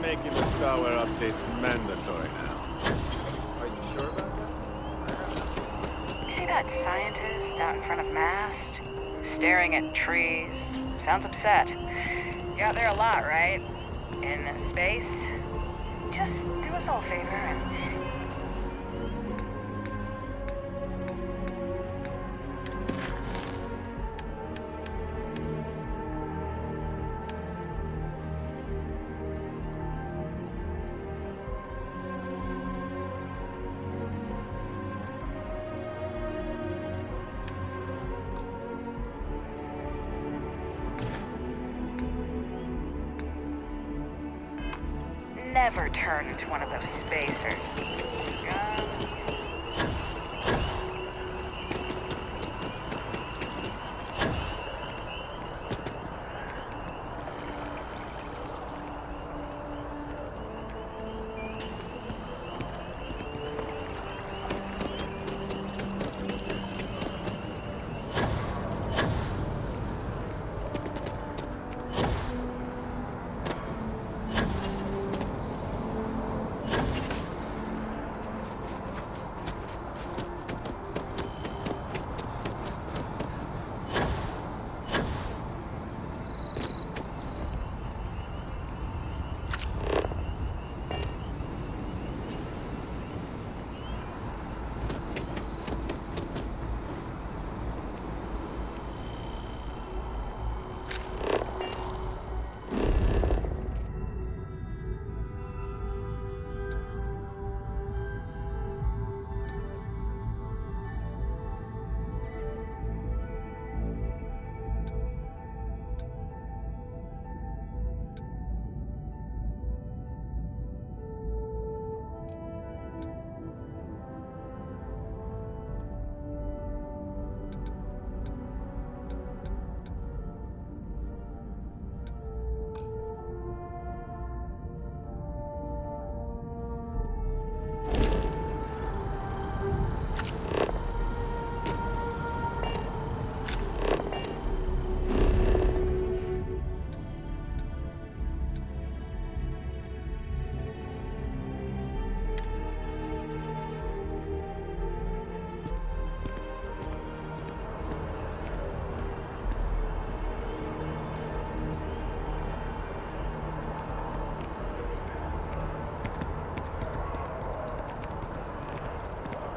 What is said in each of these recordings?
Making the Starware updates mandatory now. Are you sure about that? You see that scientist out in front of Mast? Staring at trees. Sounds upset. You're out there a lot, right? In space? Just do us all a favor and... never turn into one of those spacers.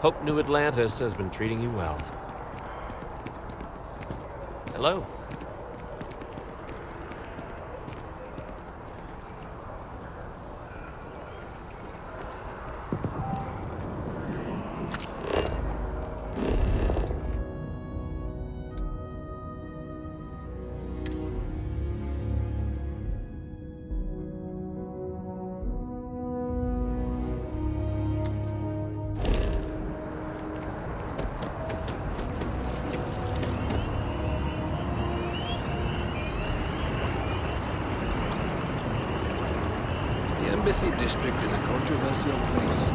Hope New Atlantis has been treating you well. Hello. The Embassy District is a controversial place.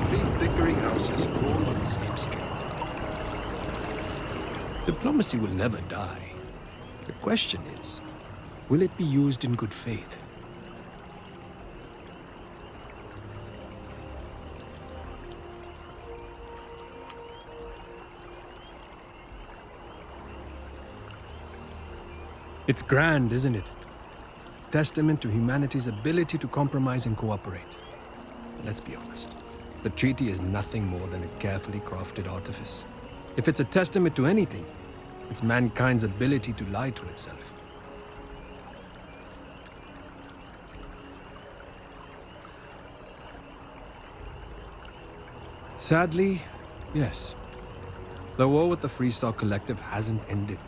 3 bickering houses all on the same street. Diplomacy will never die. The question is, will it be used in good faith? It's grand, isn't it? Testament to humanity's ability to compromise and cooperate. But let's be honest. The treaty is nothing more than a carefully crafted artifice. If it's a testament to anything, it's mankind's ability to lie to itself. Sadly, yes. The war with the Freestar Collective hasn't ended.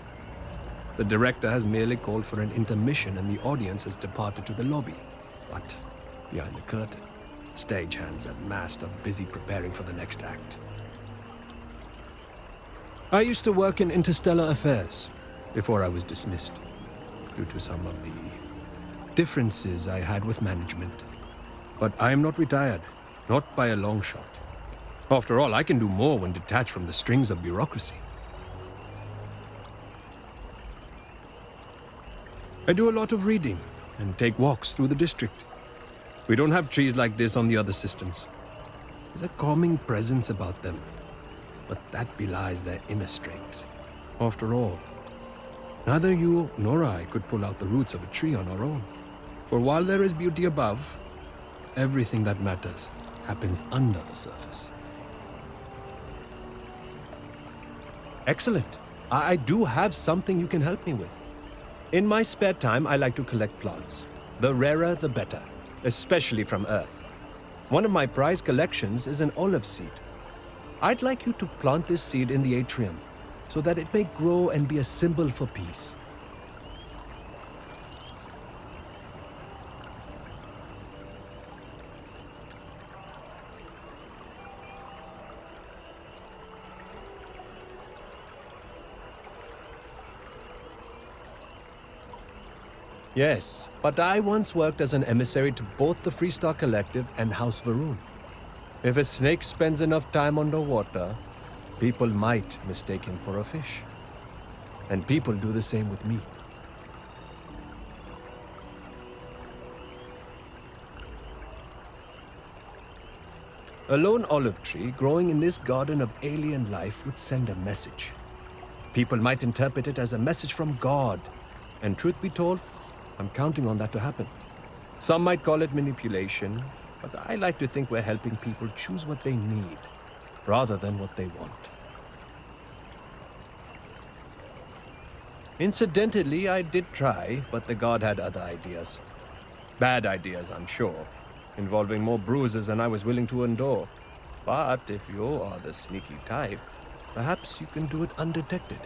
The director has merely called for an intermission and the audience has departed to the lobby. But behind the curtain, stagehands at Mast are busy preparing for the next act. I used to work in interstellar affairs before I was dismissed due to some of the differences I had with management. But I am not retired, not by a long shot. After all, I can do more when detached from the strings of bureaucracy. I do a lot of reading and take walks through the district. We don't have trees like this on the other systems. There's a calming presence about them, but that belies their inner strength. After all, neither you nor I could pull out the roots of a tree on our own. For while there is beauty above, everything that matters happens under the surface. Excellent. I do have something you can help me with. In my spare time, I like to collect plants. The rarer, the better, especially from Earth. One of my prized collections is an olive seed. I'd like you to plant this seed in the atrium so that it may grow and be a symbol for peace. Yes, but I once worked as an emissary to both the Freestar Collective and House Varun. If a snake spends enough time underwater, people might mistake him for a fish. And people do the same with me. A lone olive tree growing in this garden of alien life would send a message. People might interpret it as a message from God. And truth be told, I'm counting on that to happen. Some might call it manipulation, but I like to think we're helping people choose what they need, rather than what they want. Incidentally, I did try, but the god had other ideas. Bad ideas, I'm sure, involving more bruises than I was willing to endure. But if you are the sneaky type, perhaps you can do it undetected.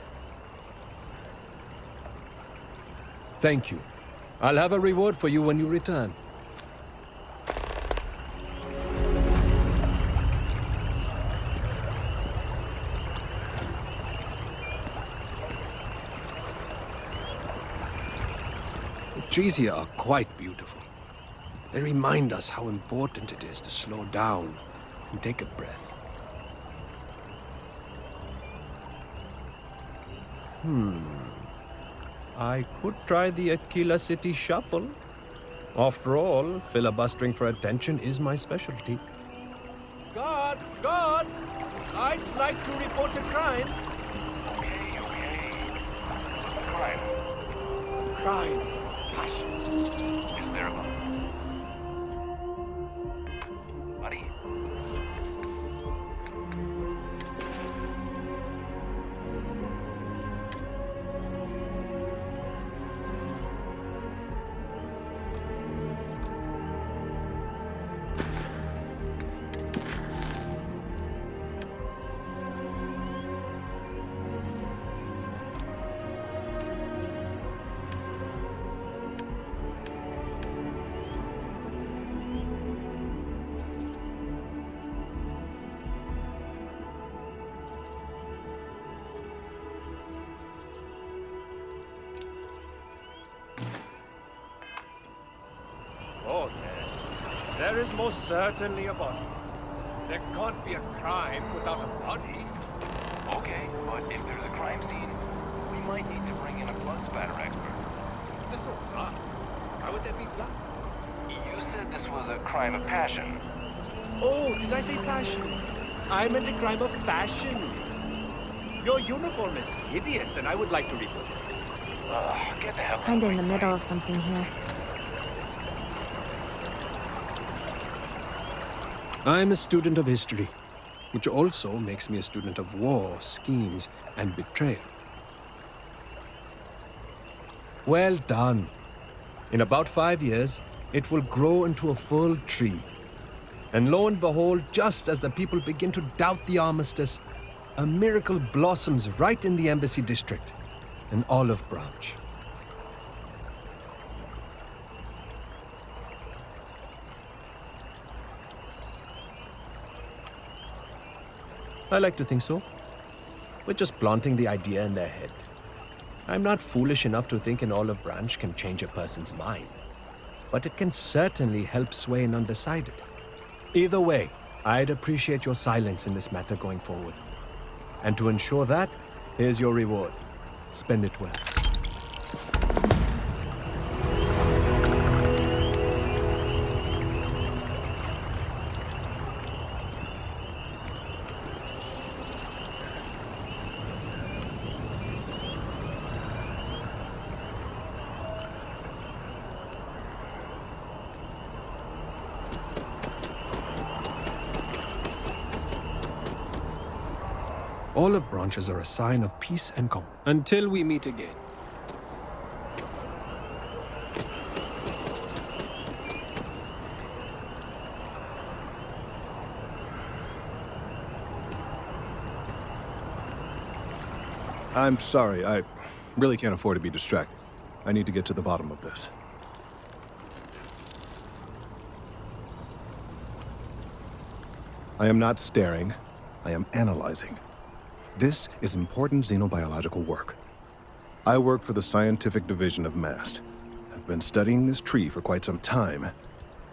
Thank you. I'll have a reward for you when you return. The trees here are quite beautiful. They remind us how important it is to slow down and take a breath. I could try the Aquila City Shuffle. After all, filibustering for attention is my specialty. God! I'd like to report a crime. Okay. Crime. Crime. Passion. Is there a buddy? Oh, yes. There is most certainly a body. There can't be a crime without a body. Okay, but if there's a crime scene, we might need to bring in a blood spatter expert. There's no blood. Why would there be blood? You said this was a crime of passion. Oh, did I say passion? I meant a crime of passion. Your uniform is hideous, and I would like to report it. Get the hell out Kinda of in my the middle way. of something here. I'm a student of history, which also makes me a student of war, schemes, and betrayal. Well done. In about 5 years, it will grow into a full tree. And lo and behold, just as the people begin to doubt the armistice, a miracle blossoms right in the embassy district, an olive branch. I like to think so. We're just planting the idea in their head. I'm not foolish enough to think an olive branch can change a person's mind, but it can certainly help sway an undecided. Either way, I'd appreciate your silence in this matter going forward. And to ensure that, here's your reward. Spend it well. Olive branches are a sign of peace and calm. Until we meet again. I'm sorry, I really can't afford to be distracted. I need to get to the bottom of this. I am not staring, I am analyzing. This is important xenobiological work. I work for the scientific division of MAST, I've been studying this tree for quite some time,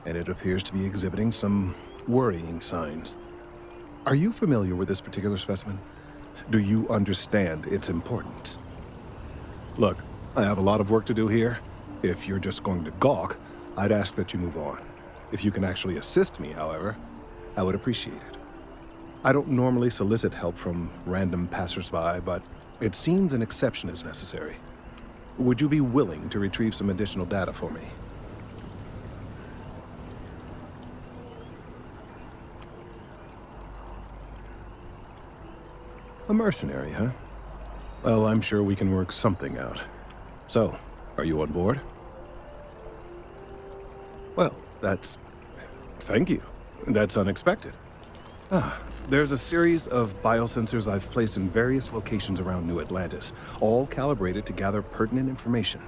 and it appears to be exhibiting some worrying signs. Are you familiar with this particular specimen? Do you understand its importance? Look, I have a lot of work to do here. If you're just going to gawk, I'd ask that you move on. If you can actually assist me, however, I would appreciate it. I don't normally solicit help from random passersby, but it seems an exception is necessary. Would you be willing to retrieve some additional data for me? A mercenary, huh? Well, I'm sure we can work something out. So, are you on board? Well, thank you. That's unexpected. There's a series of biosensors I've placed in various locations around New Atlantis, all calibrated to gather pertinent information.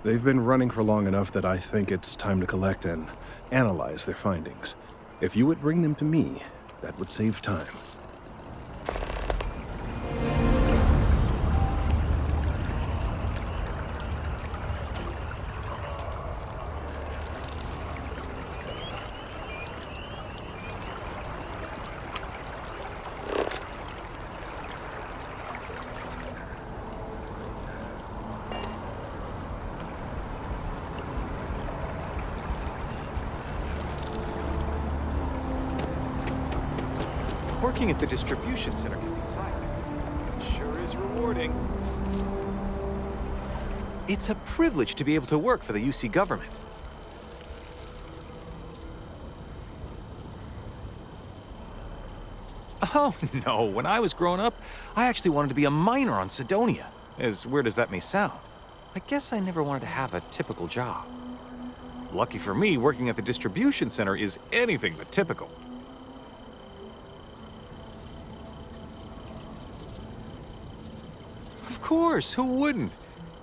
They've been running for long enough that I think it's time to collect and analyze their findings. If you would bring them to me, that would save time. Working at the distribution center can be tiring. It sure is rewarding. It's a privilege to be able to work for the UC government. Oh, no. When I was growing up, I actually wanted to be a miner on Sidonia. As weird as that may sound. I guess I never wanted to have a typical job. Lucky for me, working at the distribution center is anything but typical. Of course, who wouldn't?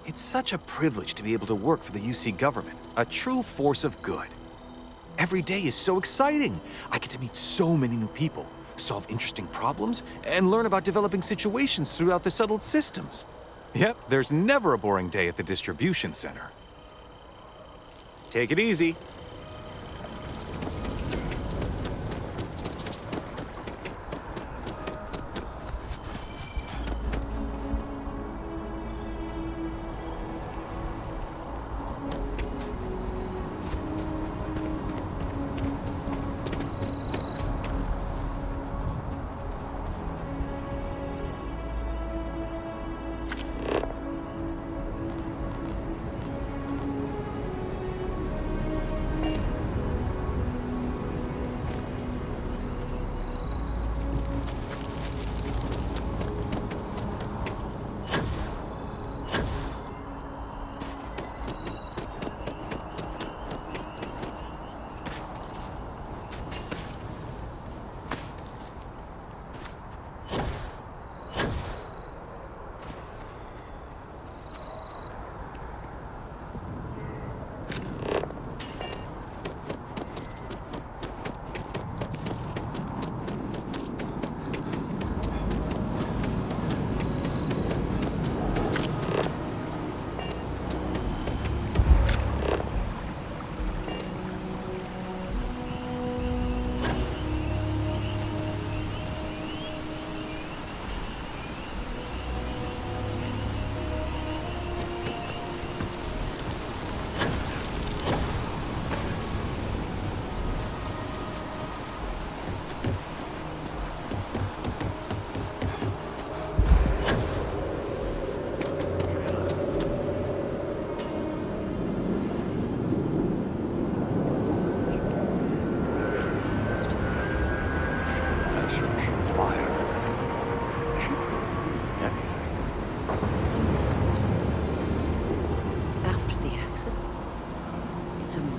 It's such a privilege to be able to work for the UC government, a true force of good. Every day is so exciting. I get to meet so many new people, solve interesting problems, and learn about developing situations throughout the settled systems. Yep, there's never a boring day at the distribution center. Take it easy.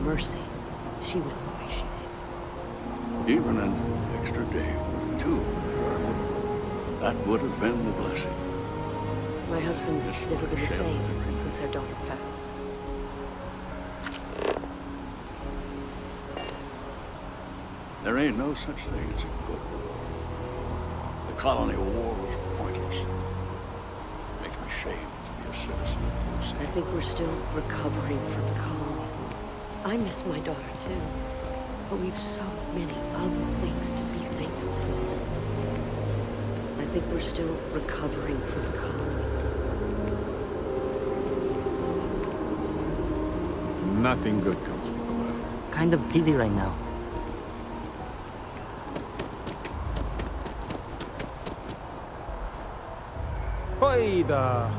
mercy. She would appreciate it. Even an extra day or two, that would have been the blessing. My husband's never been the same since our daughter passed. There ain't no such thing as a good war. The colony war was pointless. Makes me ashamed to be a citizen. mercy. I think we're still recovering from the calm. I miss my daughter too, but we've so many other things to be thankful for. I think we're still recovering from the calm. Nothing good comes from the left. Kind of busy right now. Hoida!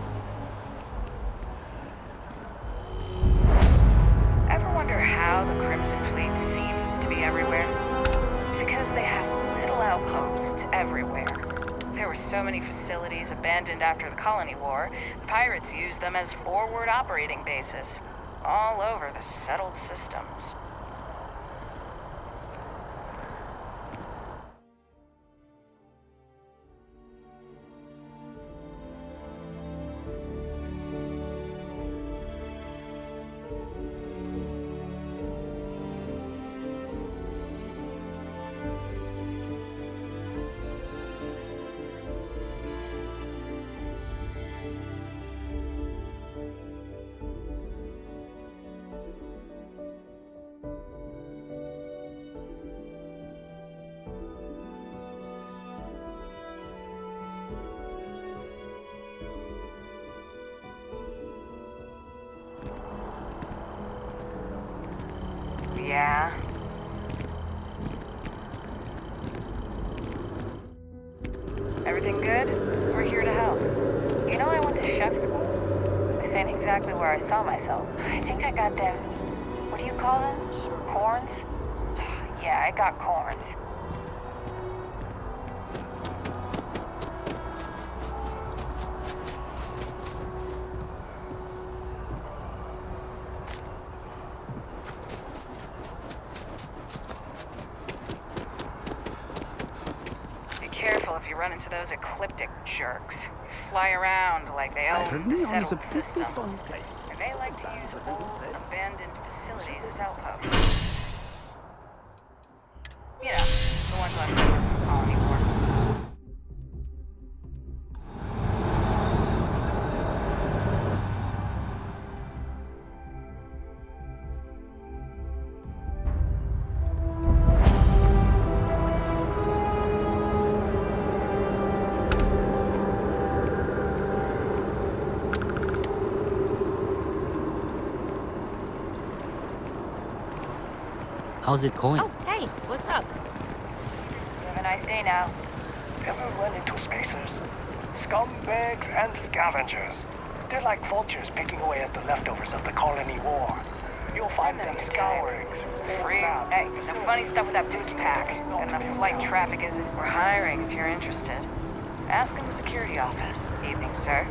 Ever wonder how the Crimson Fleet seems to be everywhere? It's because they have little outposts everywhere. There were so many facilities abandoned after the Colony War, the pirates used them as forward operating bases, all over the settled systems. Yeah. Everything good? We're here to help. You know I went to chef school? This ain't exactly where I saw myself. I think I got them... What do you call them? Corns? Yeah, I got corns. Careful if you run into those ecliptic jerks. Fly around like they own settled systems. And they like to use old, abandoned facilities as outposts. You know, the ones left over from the Colony War. How's it going? Oh, hey, what's up? You have a nice day now. Ever run into spacers? Scumbags and scavengers. They're like vultures picking away at the leftovers of the Colony War. You'll find them scouring. Free? Hey, the funny stuff with that boost pack. Got enough flight traffic, is it? We're hiring if you're interested. Ask in the security office. Evening, sir.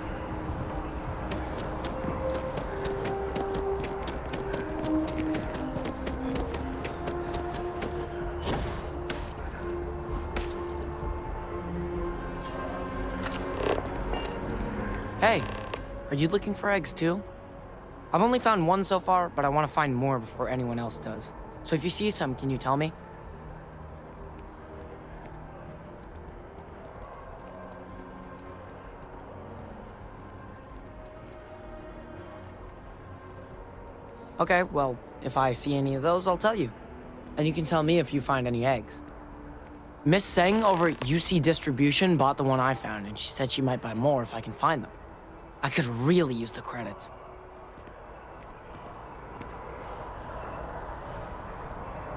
Hey, are you looking for eggs too? I've only found one so far, but I want to find more before anyone else does. So if you see some, can you tell me? Okay, well, if I see any of those, I'll tell you. And you can tell me if you find any eggs. Miss Seng over at UC Distribution bought the one I found, and she said she might buy more if I can find them. I could really use the credits.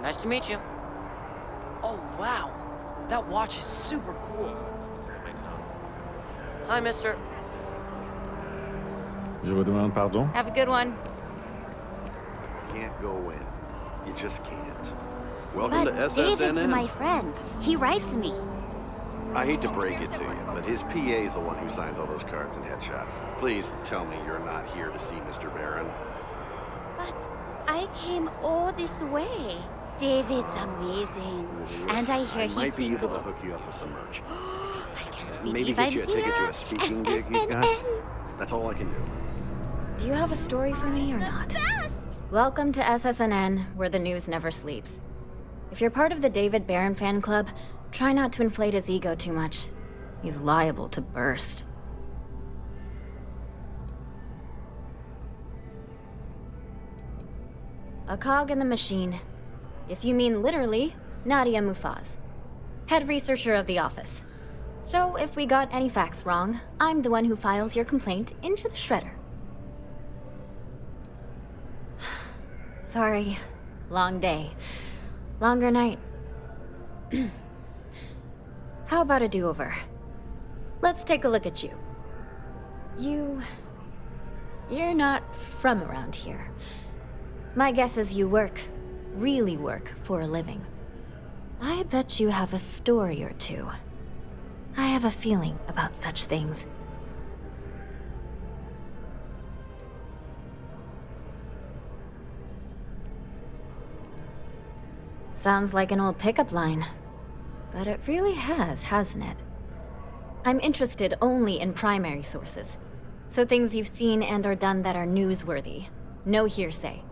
Nice to meet you. Oh, wow. That watch is super cool. Hi, mister. Je vous demande pardon? Have a good one. Can't go in. You just can't. Welcome But to SSNN. David's my friend. He writes me. I hate to break it to you, but his PA's the one who signs all those cards and headshots. Please tell me you're not here to see Mr. Barron. But I came all this way. David's amazing. And I hear I he's might be able to single. hook you up with some merch. I can't Maybe believe get I'm you a ticket to here. a speaking gig he's got. SSNN. That's all I can do. Do you have a story for me or not? Welcome to SSNN, where the news never sleeps. If you're part of the David Barron fan club, try not to inflate his ego too much. He's liable to burst. A cog in the machine. If you mean literally, Nadia Mufaz, head researcher of the office. So if we got any facts wrong, I'm the one who files your complaint into the shredder. Sorry. Long day. Longer night. How about a do-over? Let's take a look at you. You're not from around here. My guess is you really work for a living. I bet you have a story or two. I have a feeling about such things. Sounds like an old pickup line. But it really has, hasn't it? I'm interested only in primary sources. So things you've seen and or done that are newsworthy. No hearsay.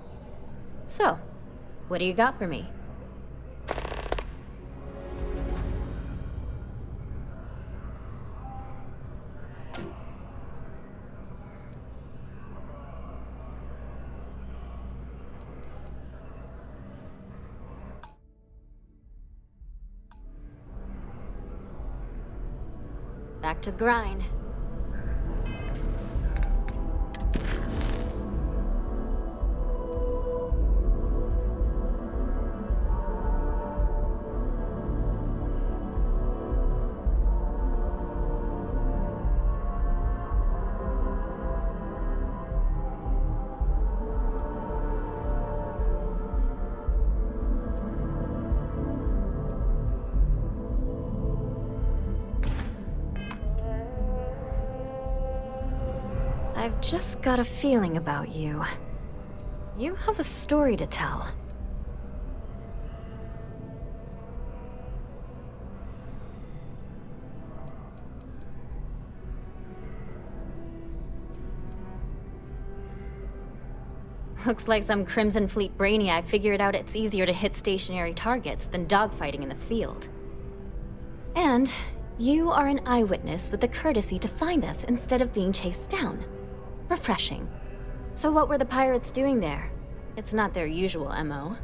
So, what do you got for me? Back to the grind. I've just got a feeling about you. You have a story to tell. Looks like some Crimson Fleet brainiac figured out it's easier to hit stationary targets than dogfighting in the field. And you are an eyewitness with the courtesy to find us instead of being chased down. Refreshing. So what were the pirates doing there? It's not their usual MO.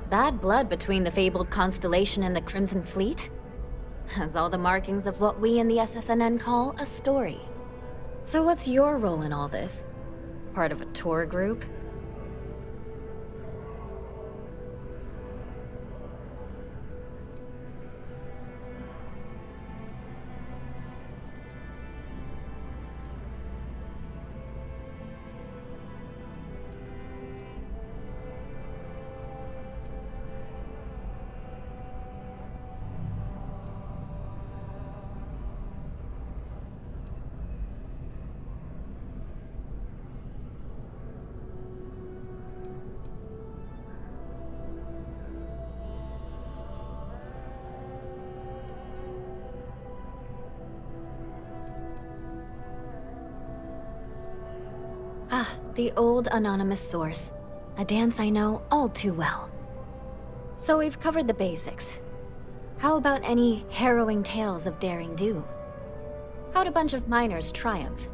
Bad blood between the fabled Constellation and the Crimson Fleet? Has all the markings of what we in the SSNN call a story. So what's your role in all this? Part of a tour group? Ah, the old anonymous source. A dance I know all too well. So we've covered the basics. How about any harrowing tales of daring do? How'd a bunch of miners triumph?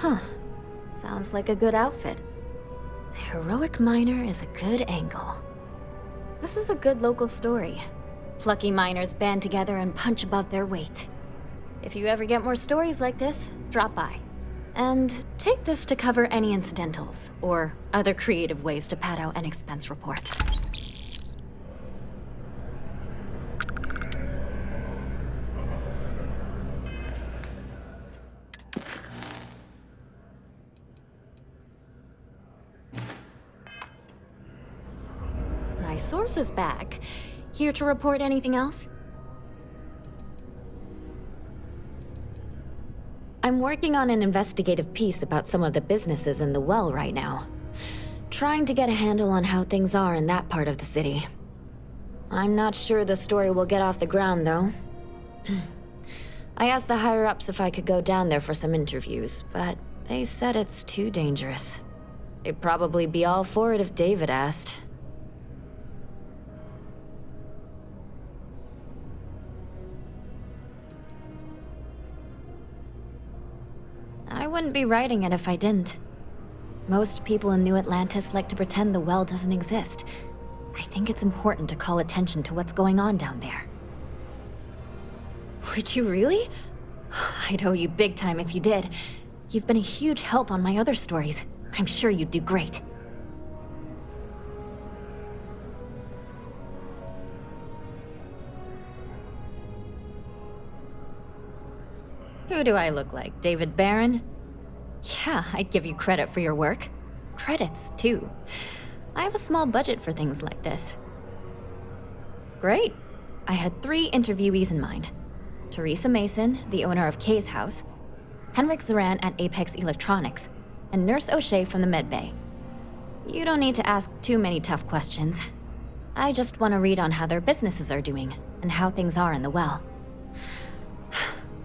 Huh. Sounds like a good outfit. The heroic miner is a good angle. This is a good local story. Plucky miners band together and punch above their weight. If you ever get more stories like this, drop by. And take this to cover any incidentals, or other creative ways to pad out an expense report. source is back. Here to report anything else? I'm working on an investigative piece about some of the businesses in the well right now. Trying to get a handle on how things are in that part of the city. I'm not sure the story will get off the ground, though. I asked the higher-ups if I could go down there for some interviews, but they said it's too dangerous. They'd probably be all for it if David asked. I wouldn't be writing it if I didn't. Most people in New Atlantis like to pretend the well doesn't exist. I think it's important to call attention to what's going on down there. Would you really? I'd owe you big time if you did. You've been a huge help on my other stories. I'm sure you'd do great. Who do I look like, David Barron? Yeah, I'd give you credit for your work. Credits, too. I have a small budget for things like this. Great. I had 3 interviewees in mind. Teresa Mason, the owner of Kay's house, Henrik Zoran at Apex Electronics, and Nurse O'Shea from the medbay. You don't need to ask too many tough questions. I just want to read on how their businesses are doing, and how things are in the well.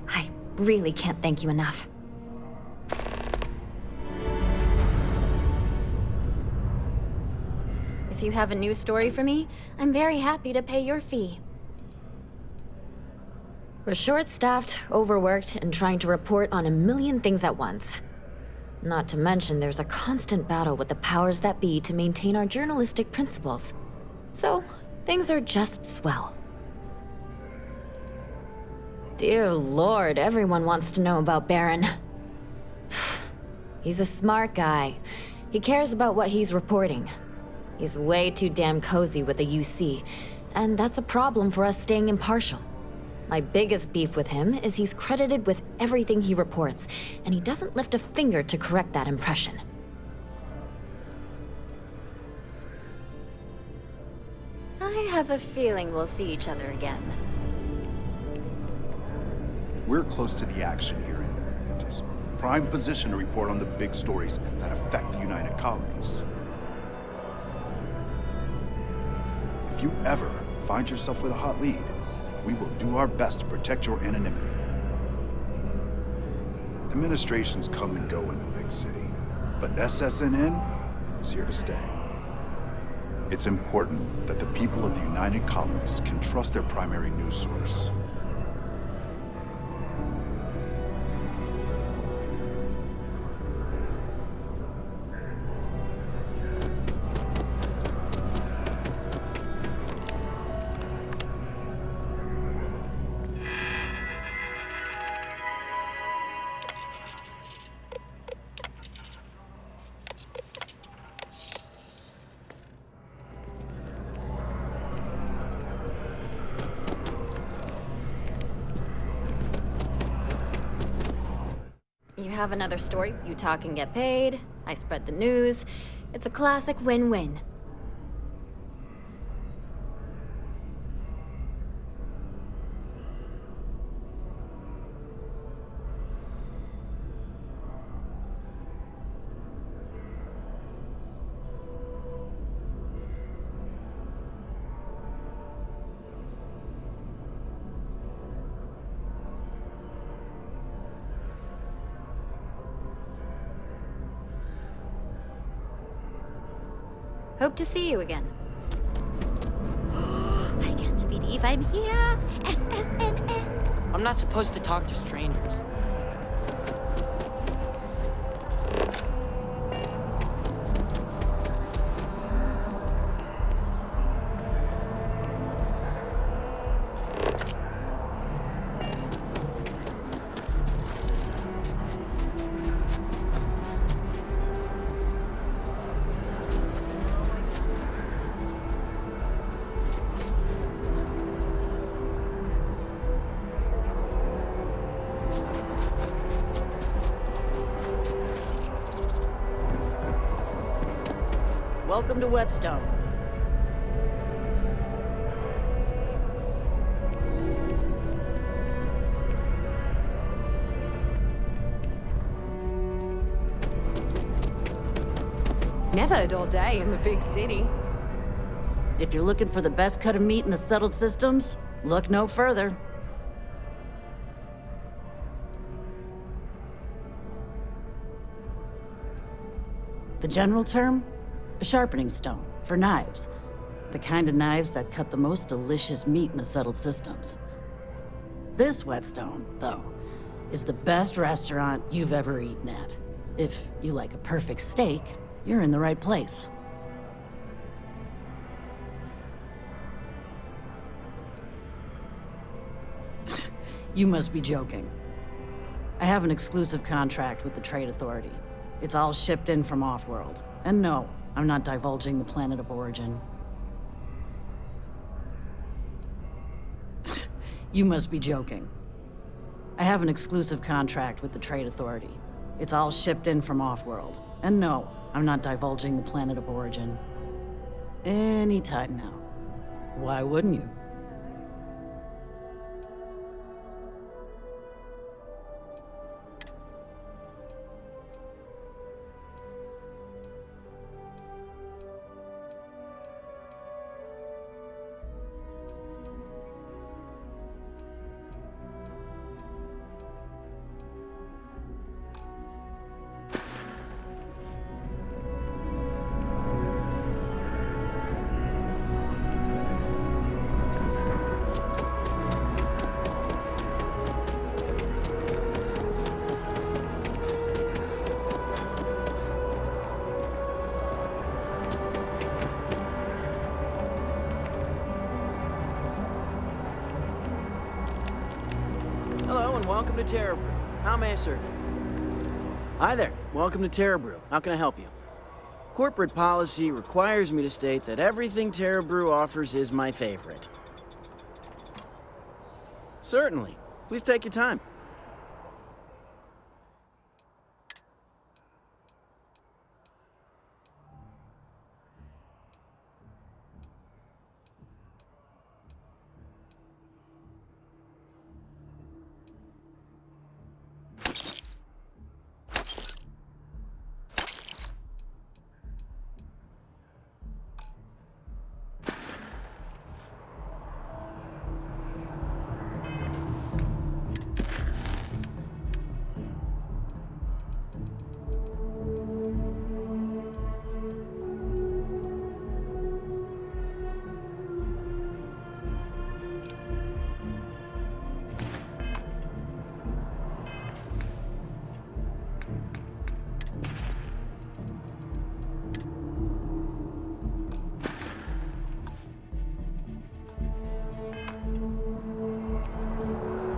I really can't thank you enough. If you have a new story for me, I'm very happy to pay your fee. We're short-staffed, overworked, and trying to report on a million things at once. Not to mention there's a constant battle with the powers that be to maintain our journalistic principles. So, things are just swell. Dear Lord, everyone wants to know about Baron. He's a smart guy. He cares about what he's reporting. He's way too damn cozy with the UC, and that's a problem for us staying impartial. My biggest beef with him is he's credited with everything he reports, and he doesn't lift a finger to correct that impression. I have a feeling we'll see each other again. We're close to the action here in New Atlantis. Prime position to report on the big stories that affect the United Colonies. If you ever find yourself with a hot lead, we will do our best to protect your anonymity. Administrations come and go in the big city, but SSNN is here to stay. It's important that the people of the United Colonies can trust their primary news source. You have another story, you talk and get paid, I spread the news. It's a classic win-win. Hope to see you again. I can't believe I'm here. SSNN. I'm not supposed to talk to strangers. Welcome to Whetstone. Never a dull day in the big city. If you're looking for the best cut of meat in the settled systems, look no further. The general term? A sharpening stone for knives. The kind of knives that cut the most delicious meat in the settled systems. This whetstone, though, is the best restaurant you've ever eaten at. If you like a perfect steak, you're in the right place. You must be joking. I have an exclusive contract with the Trade Authority. It's all shipped in from off-world. And no, I'm not divulging the planet of origin. You must be joking. I have an exclusive contract with the Trade Authority. It's all shipped in from off-world. And no, I'm not divulging the planet of origin. Anytime now. Why wouldn't you? Hello and welcome to Terra Brew. How may I serve you? Hi there. Welcome to Terra Brew. How can I help you? Corporate policy requires me to state that everything Terra Brew offers is my favorite. Certainly. Please take your time.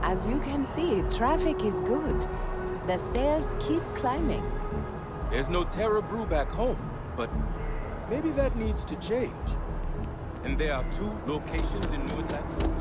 As you can see, traffic is good. The sales keep climbing. There's no Terra Brew back home, but maybe that needs to change. And there are 2 locations in New Atlantis.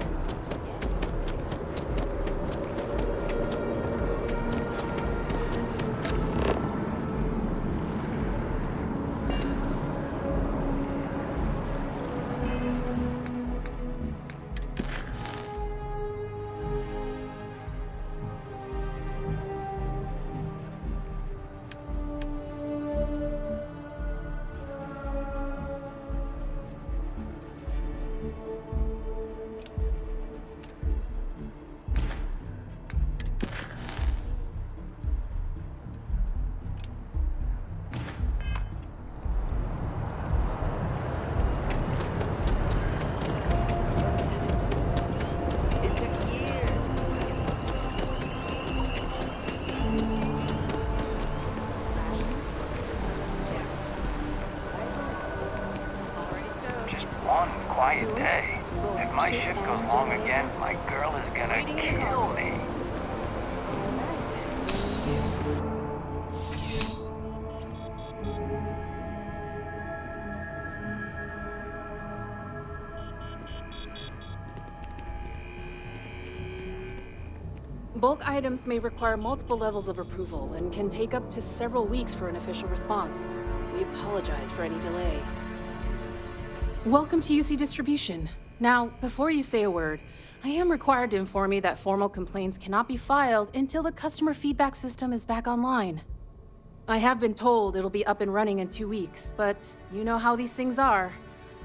Quiet day. If my shift goes long again, my girl is gonna kill me. Bulk items may require multiple levels of approval and can take up to several weeks for an official response. We apologize for any delay. Welcome to UC Distribution. Now, before you say a word, I am required to inform you that formal complaints cannot be filed until the customer feedback system is back online. I have been told it'll be up and running in 2 weeks, but you know how these things are.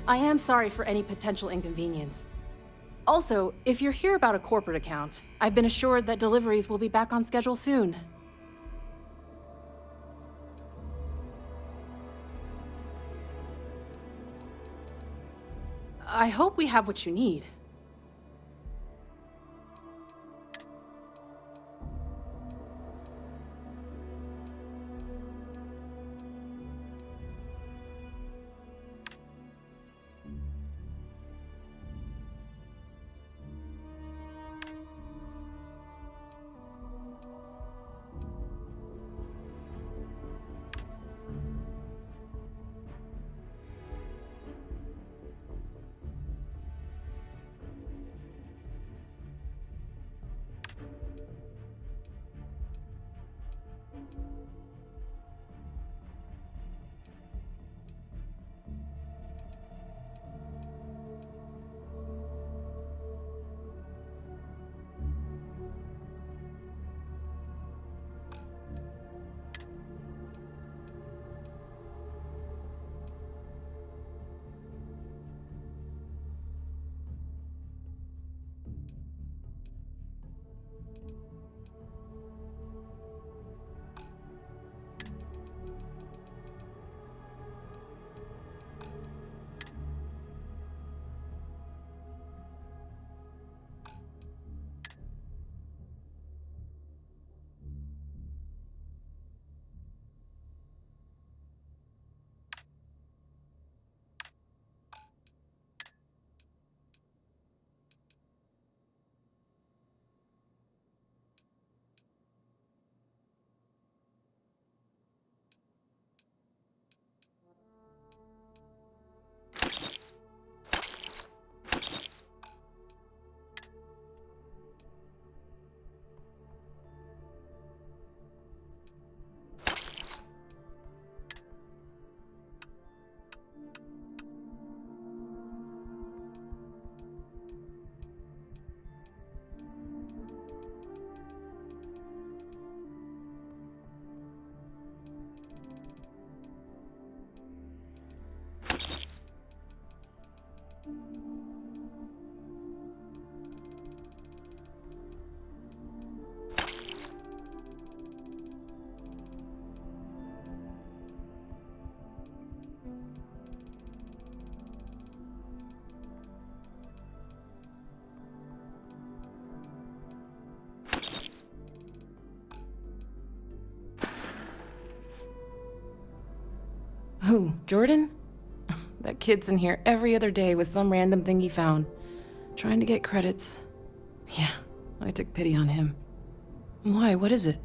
I am sorry for any potential inconvenience. Also, if you're here about a corporate account, I've been assured that deliveries will be back on schedule soon. I hope we have what you need. Who, Jordan? That kid's in here every other day with some random thing he found, trying to get credits. Yeah, I took pity on him. Why, what is it?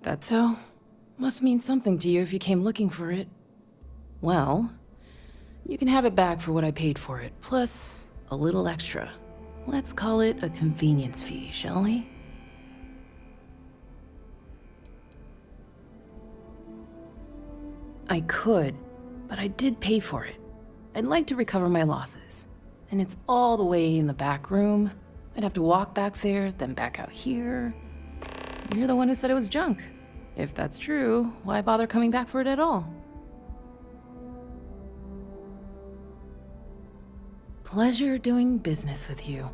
That so? Must mean something to you if you came looking for it. Well, you can have it back for what I paid for it, plus a little extra. Let's call it a convenience fee, shall we? I could, but I did pay for it. I'd like to recover my losses. And it's all the way in the back room. I'd have to walk back there, then back out here. You're the one who said it was junk. If that's true, why bother coming back for it at all? Pleasure doing business with you.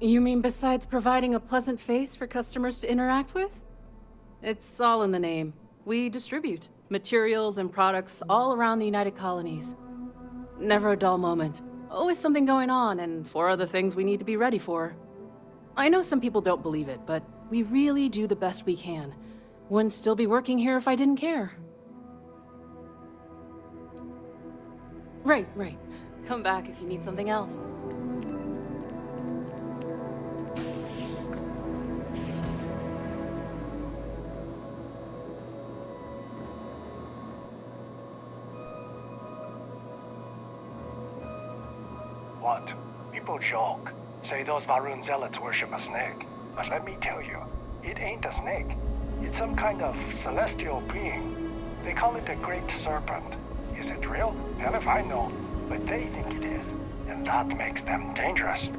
You mean besides providing a pleasant face for customers to interact with? It's all in the name. We distribute materials and products all around the United Colonies. Never a dull moment. Always something going on and 4 other things we need to be ready for. I know some people don't believe it, but we really do the best we can. Wouldn't still be working here if I didn't care. Right. Come back if you need something else. What? People joke. Say those Varun zealots worship a snake. But let me tell you, It ain't a snake. It's some kind of celestial being. They call it the Great Serpent. Is it real? Hell if I know. But they think it is. And that makes them dangerous.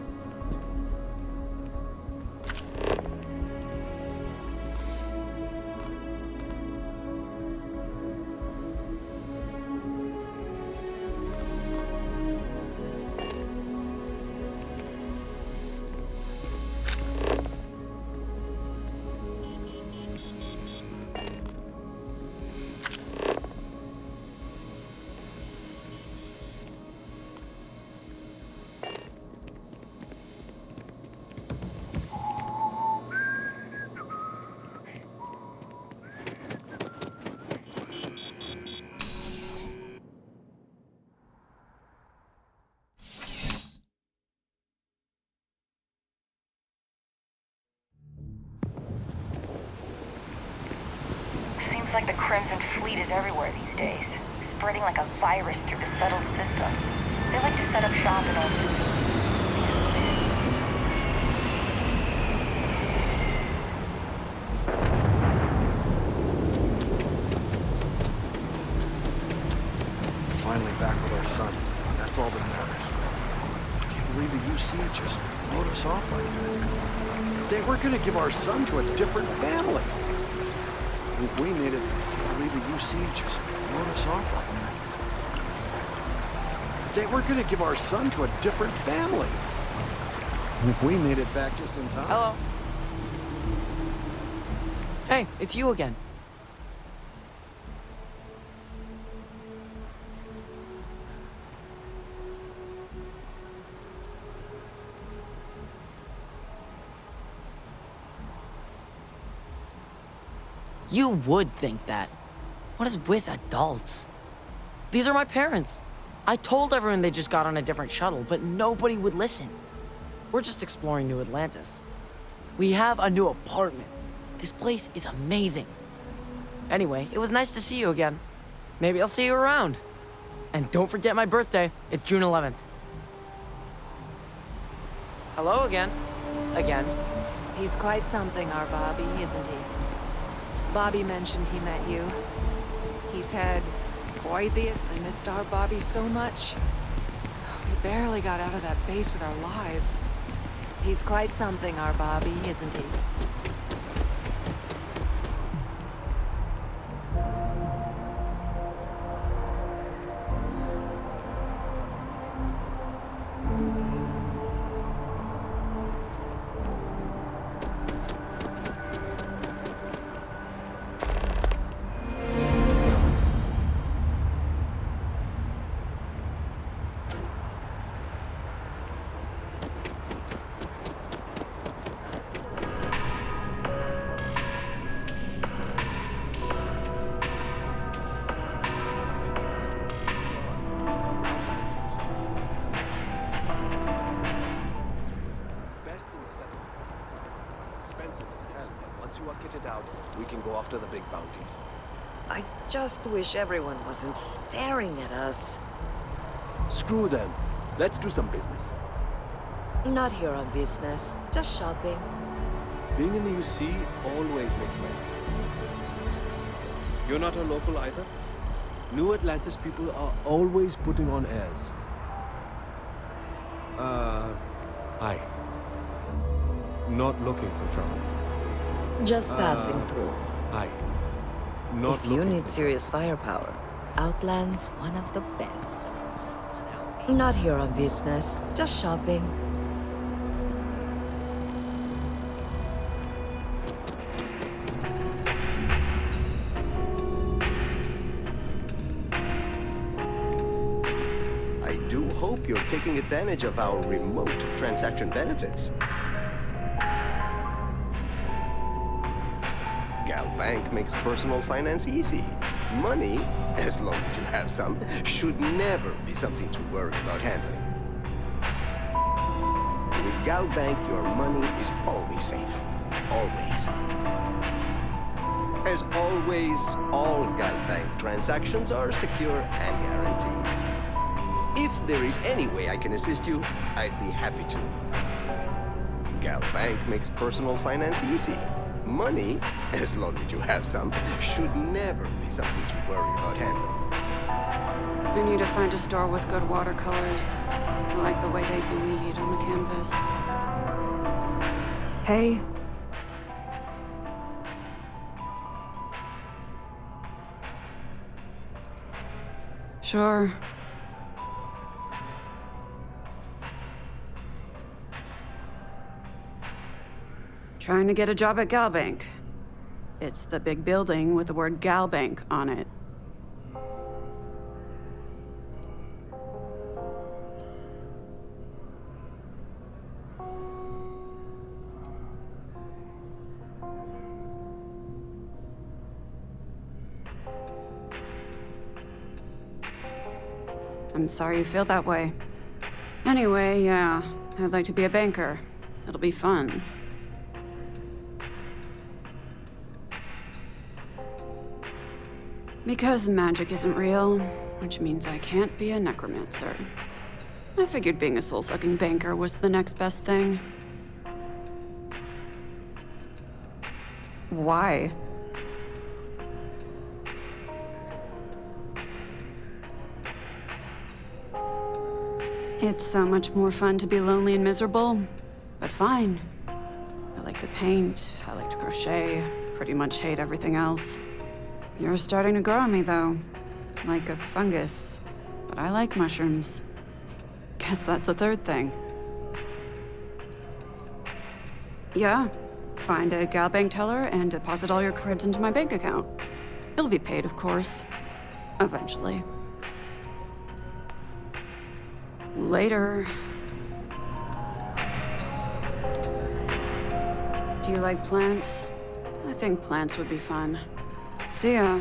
Seems like the Crimson Fleet is everywhere these days, spreading like a virus through the settled systems. They like to set up shop in old facilities. Finally back with our son. That's all that matters. I can't believe the UC just wrote us off like that. They were gonna give our son to a different family. We made it. I can't believe the UC just wrote us off like that. They were gonna give our son to a different family. We made it back just in time. Hello. Hey, it's you again. You would think that. What is with adults? These are my parents. I told everyone they just got on a different shuttle, but nobody would listen. We're just exploring New Atlantis. We have a new apartment. This place is amazing. Anyway, it was nice to see you again. Maybe I'll see you around. And don't forget my birthday. It's June 11th. Hello again. Again. He's quite something, our Bobby, isn't he? Bobby mentioned he met you. He said, boy, I missed our Bobby so much. We barely got out of that base with our lives. He's quite something, our Bobby, isn't he? We can go after the big bounties. I just wish everyone wasn't staring at us. Screw them. Let's do some business. Not here on business, just shopping. Being in the UC always makes my skin. You're not a local either? New Atlantis people are always putting on airs. Hi. Not looking for trouble. Just passing through. Hi. Not if you need serious firepower, Outland's one of the best. Not here on business, just shopping. I do hope you're taking advantage of our remote transaction benefits. Bank makes personal finance easy. Money, as long as you have some, should never be something to worry about handling. With Gal Bank, your money is always safe. Always. As always, all Gal Bank transactions are secure and guaranteed. If there is any way I can assist you, I'd be happy to. Gal Bank makes personal finance easy. Money, as long as you have some, should never be something to worry about handling. I need to find a store with good watercolors. I like the way they bleed on the canvas. Hey? Sure. Trying to get a job at Galbank. It's the big building with the word Galbank on it. I'm sorry you feel that way. Anyway, yeah, I'd like to be a banker. It'll be fun. Because magic isn't real, which means I can't be a necromancer. I figured being a soul-sucking banker was the next best thing. Why? It's so much more fun to be lonely and miserable, but fine. I like to paint, I like to crochet, pretty much hate everything else. You're starting to grow on me, though. Like a fungus. But I like mushrooms. Guess that's the third thing. Yeah. Find a Galbank teller and deposit all your creds into my bank account. It'll be paid, of course. Eventually. Later. Do you like plants? I think plants would be fun. See ya.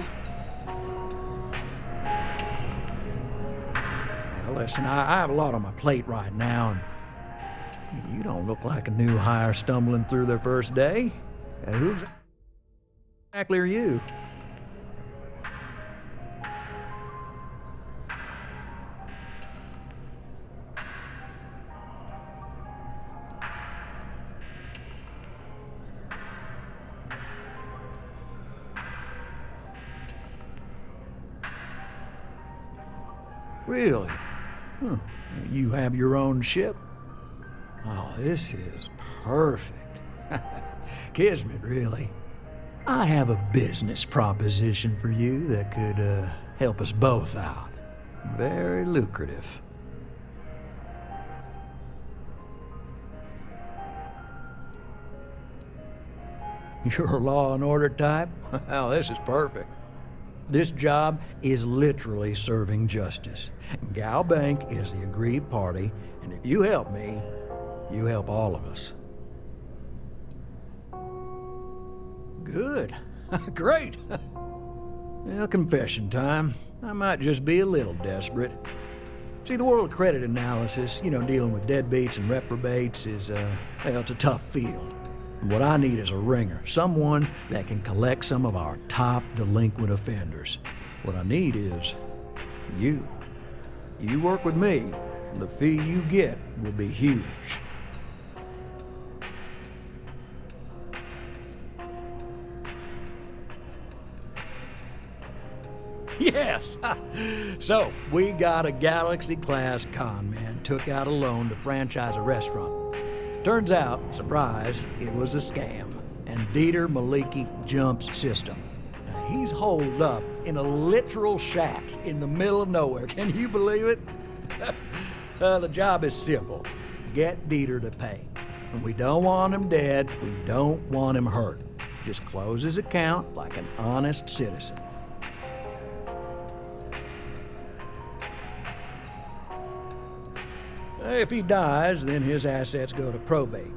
Now, listen, I have a lot on my plate right now, and you don't look like a new hire stumbling through their first day. Who exactly are you? Really? Huh. You have your own ship? Oh, this is perfect. Kismet, really. I have a business proposition for you that could help us both out. Very lucrative. You're a law and order type? Well, this is perfect. This job is literally serving justice. Galbank is the aggrieved party, and if you help me, you help all of us. Good. Great. Well, confession time. I might just be a little desperate. See, the world of credit analysis, dealing with deadbeats and reprobates is, it's a tough field. What I need is a ringer, someone that can collect some of our top delinquent offenders. What I need is you. You work with me, the fee you get will be huge. Yes! So, we got a Galaxy-class con man took out a loan to franchise a restaurant. Turns out, surprise, it was a scam, and Dieter Maliki jumps system. Now, he's holed up in a literal shack in the middle of nowhere. Can you believe it? The job is simple. Get Dieter to pay. And we don't want him dead, we don't want him hurt. Just close his account like an honest citizen. If he dies, then his assets go to probate,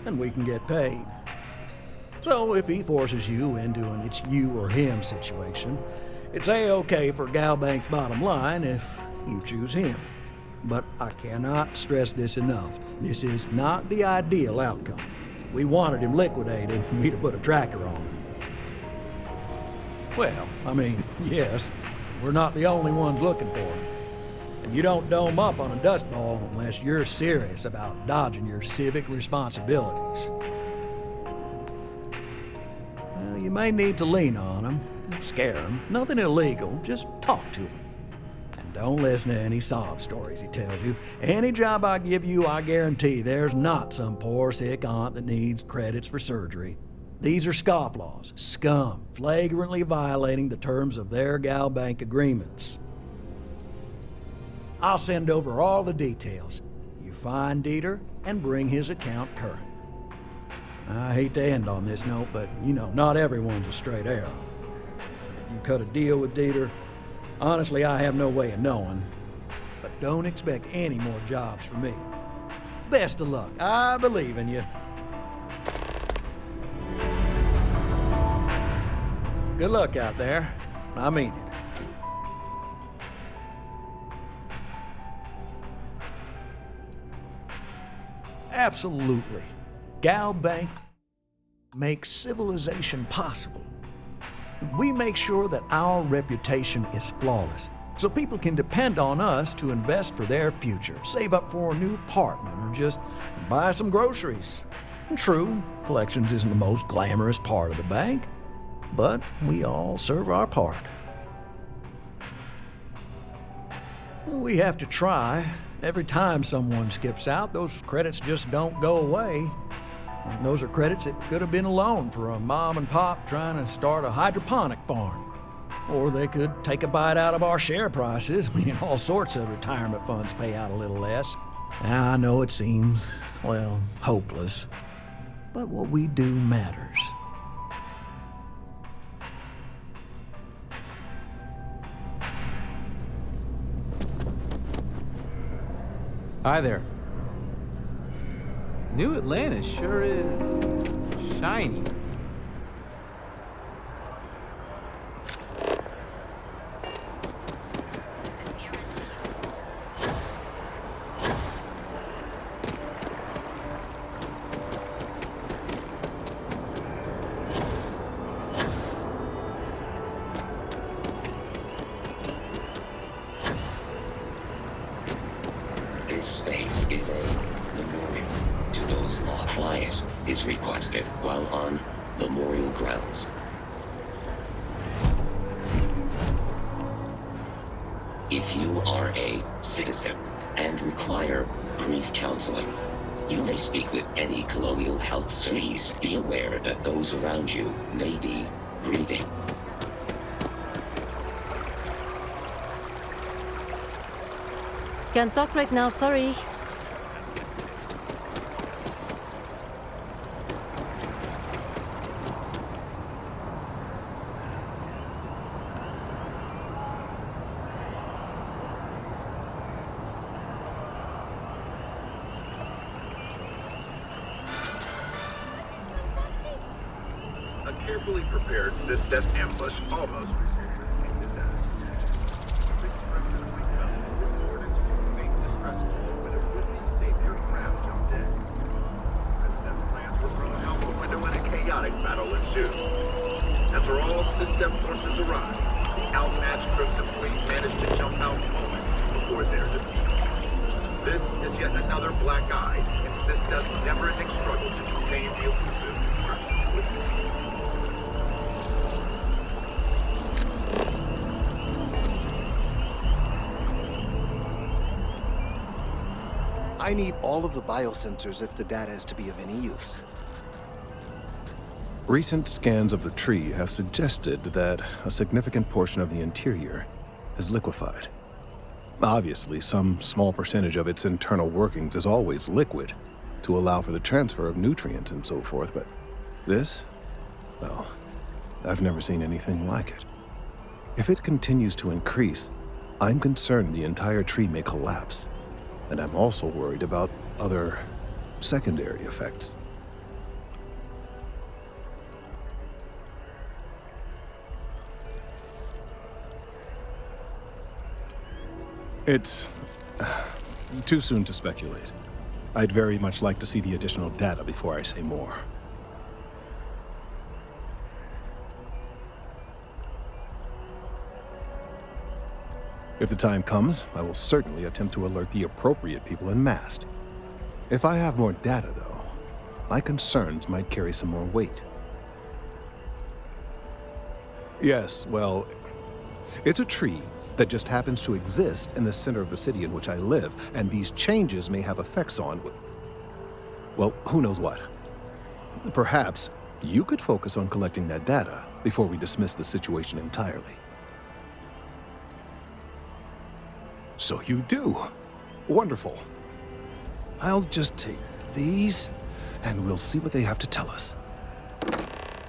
and we can get paid. So if he forces you into an it's you or him situation, it's A-okay for Galbank's bottom line if you choose him. But I cannot stress this enough. This is not the ideal outcome. We wanted him liquidated, we'd have put a tracker on him. Well, yes, we're not the only ones looking for him. You don't dome up on a dust ball unless you're serious about dodging your civic responsibilities. You may need to lean on them, scare them. Nothing illegal, just talk to them. And don't listen to any sob stories he tells you. Any job I give you, I guarantee there's not some poor sick aunt that needs credits for surgery. These are scofflaws, scum, flagrantly violating the terms of their gal bank agreements. I'll send over all the details. You find Dieter and bring his account current. I hate to end on this note, but you know, not everyone's a straight arrow. If you cut a deal with Dieter, honestly, I have no way of knowing. But don't expect any more jobs from me. Best of luck. I believe in you. Good luck out there. I mean it. Absolutely. Gal Bank makes civilization possible. We make sure that our reputation is flawless, so people can depend on us to invest for their future, save up for a new apartment, or just buy some groceries. True, collections isn't the most glamorous part of the bank, but we all serve our part. We have to try. Every time someone skips out, those credits just don't go away. And those are credits that could have been a loan for a mom and pop trying to start a hydroponic farm. Or they could take a bite out of our share prices. I mean, all sorts of retirement funds pay out a little less. I know it seems, well, hopeless. But what we do matters. Hi there. New Atlantis sure is shiny. This space is a memorial to those lost. Quiet is requested while on memorial grounds. If you are a citizen and require brief counseling, you may speak with any colonial health. Please be aware that those around you may be grieving. Can't talk right now, sorry. A carefully prepared death ambush almost. Battle ensued. After all system forces arrived, the outmatched Crimson Fleet managed to jump out moments before their defeat. This is yet another black-eyed and System's never-ending struggle to contain the elusive Crimson Fleet. I need all of the biosensors if the data is to be of any use. Recent scans of the tree have suggested that a significant portion of the interior is liquefied. Obviously, some small percentage of its internal workings is always liquid to allow for the transfer of nutrients and so forth, but this, well, I've never seen anything like it. If it continues to increase, I'm concerned the entire tree may collapse, and I'm also worried about other secondary effects. It's too soon to speculate. I'd very much like to see the additional data before I say more. If the time comes, I will certainly attempt to alert the appropriate people en masse. If I have more data, though, my concerns might carry some more weight. Yes, well, it's a tree that just happens to exist in the center of the city in which I live, and these changes may have effects on, well, who knows what. Perhaps you could focus on collecting that data before we dismiss the situation entirely. So you do. Wonderful. I'll just take these, and we'll see what they have to tell us.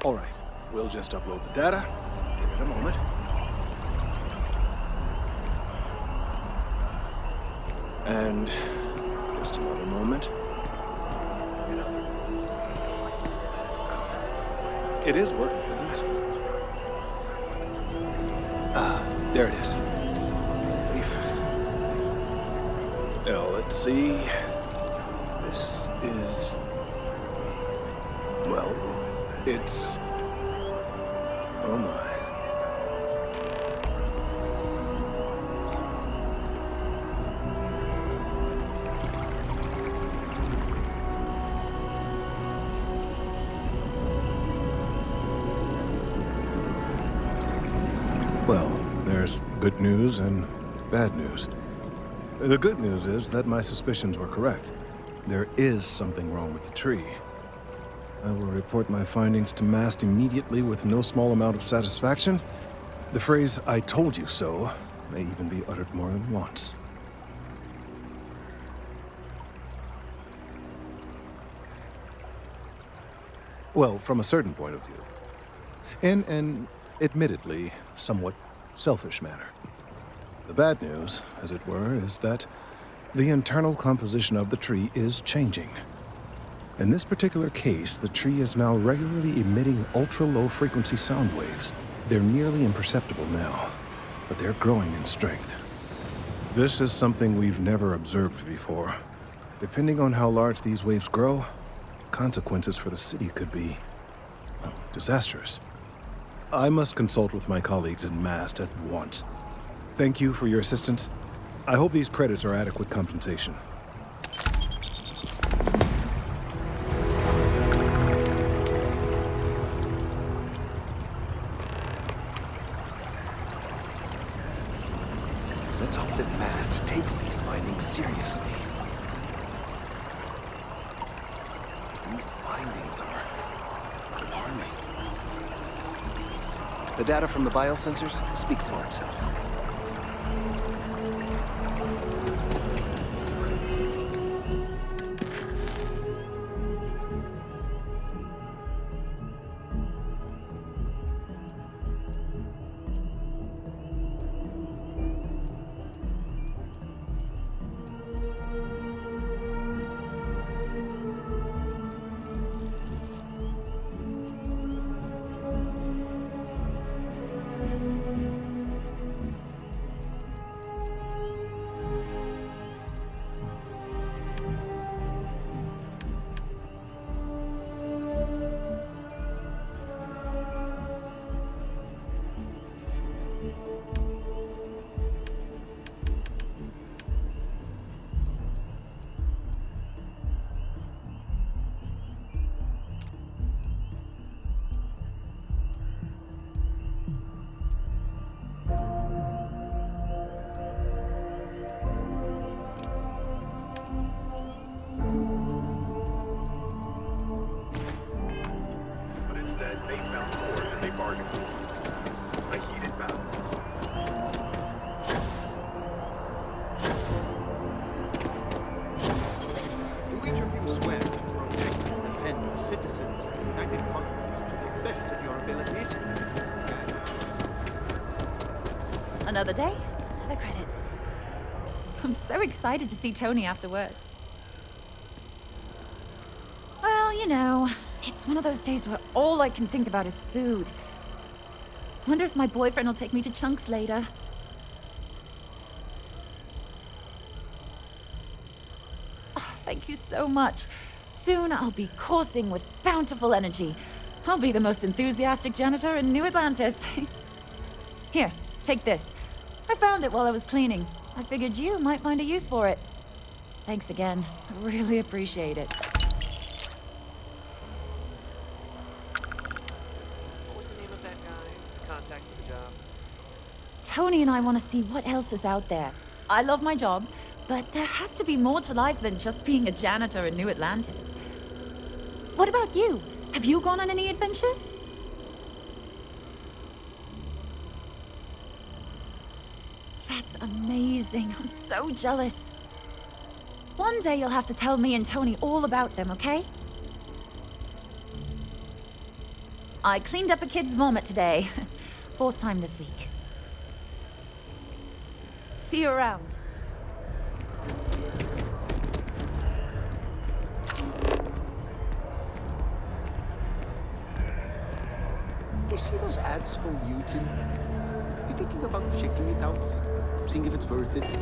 All right, we'll just upload the data. Give it a moment. And just another moment. It is working, isn't it? There it is. Leaf. Now, let's see. This is... well, it's... oh my. Well, there's good news and bad news. The good news is that my suspicions were correct. There is something wrong with the tree. I will report my findings to MAST immediately with no small amount of satisfaction. The phrase, "I told you so," may even be uttered more than once. Well, from a certain point of view. In an, admittedly, somewhat selfish manner. The bad news, as it were, is that the internal composition of the tree is changing. In this particular case, the tree is now regularly emitting ultra-low frequency sound waves. They're nearly imperceptible now, but they're growing in strength. This is something we've never observed before. Depending on how large these waves grow, consequences for the city could be disastrous. I must consult with my colleagues in MAST at once. Thank you for your assistance. I hope these credits are adequate compensation. Let's hope that MAST takes these findings seriously. These findings are alarming. The data from the biosensors speaks for itself. Another day, another credit. I'm so excited to see Tony after work. Well, you know, it's one of those days where all I can think about is food. Wonder if my boyfriend will take me to Chunks later. Oh, thank you so much. Soon I'll be coursing with bountiful energy. I'll be the most enthusiastic janitor in New Atlantis. Here, take this. I found it while I was cleaning. I figured you might find a use for it. Thanks again. I really appreciate it. What was the name of that guy? Contact Tony and I want to see what else is out there. I love my job, but there has to be more to life than just being a janitor in New Atlantis. What about you? Have you gone on any adventures? That's amazing. I'm so jealous. One day you'll have to tell me and Tony all about them, okay? I cleaned up a kid's vomit today. 4th time this week. See you around. You see those ads for Newton? You thinking about checking it out? Seeing if it's worth it?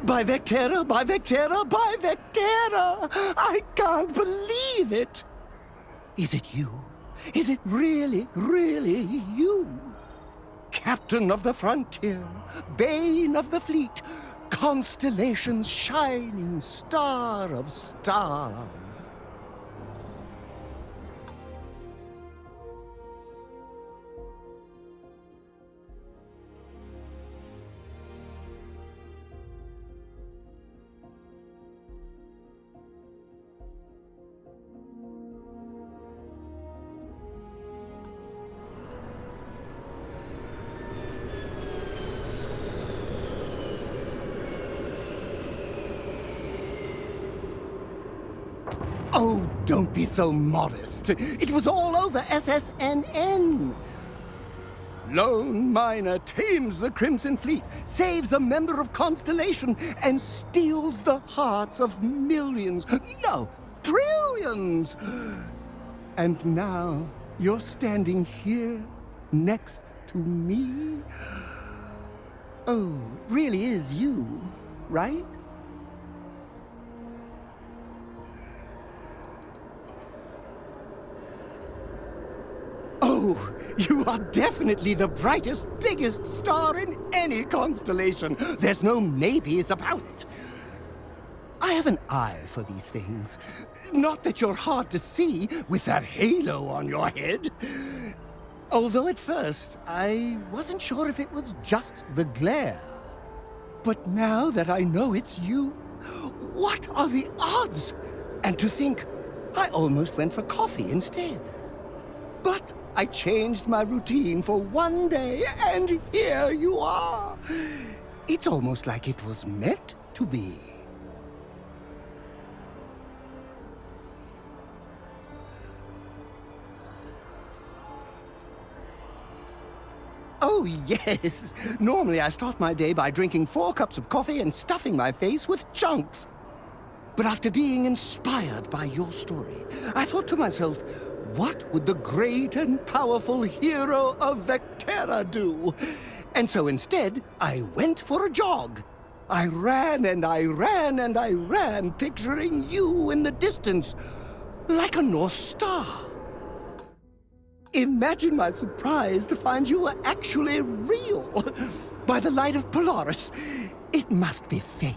By Vectera, by Vectera, by Vectera! I can't believe it! Is it you? Is it really, really you? Captain of the frontier, bane of the fleet, constellation's shining star of stars. Oh, don't be so modest. It was all over SSNN. Lone miner tames the Crimson Fleet, saves a member of Constellation, and steals the hearts of millions, no, trillions. And now you're standing here next to me. Oh, it really is you, right? Oh, you are definitely the brightest, biggest star in any constellation. There's no maybes about it. I have an eye for these things. Not that you're hard to see with that halo on your head. Although at first, I wasn't sure if it was just the glare. But now that I know it's you, what are the odds? And to think, I almost went for coffee instead. But I changed my routine for one day, and here you are. It's almost like it was meant to be. Oh, yes. Normally I start my day by drinking 4 cups of coffee and stuffing my face with chunks. But after being inspired by your story, I thought to myself, what would the great and powerful hero of Vectera do? And so instead, I went for a jog. I ran and I ran and I ran, picturing you in the distance, like a North Star. Imagine my surprise to find you were actually real. By the light of Polaris, it must be fate.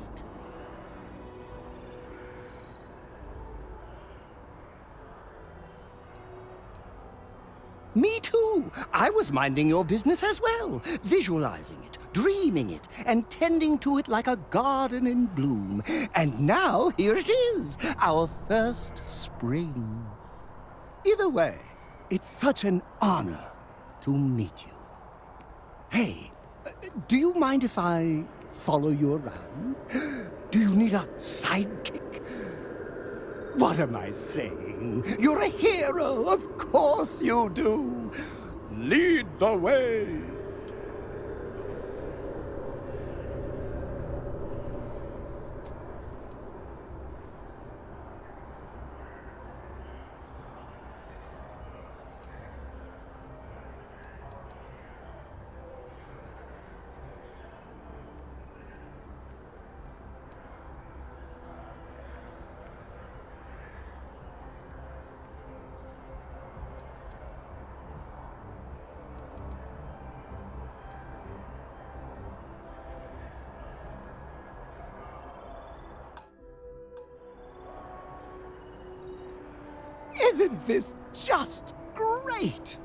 Me too. I was minding your business as well, visualizing it, naming it and tending to it like a garden in bloom. And now here it is, our first spring. Either way, it's such an honor to meet you. Hey, do you mind if I follow you around? Do you need a sidekick? What am I saying? You're a hero, of course you do. Lead the way. Isn't this just great?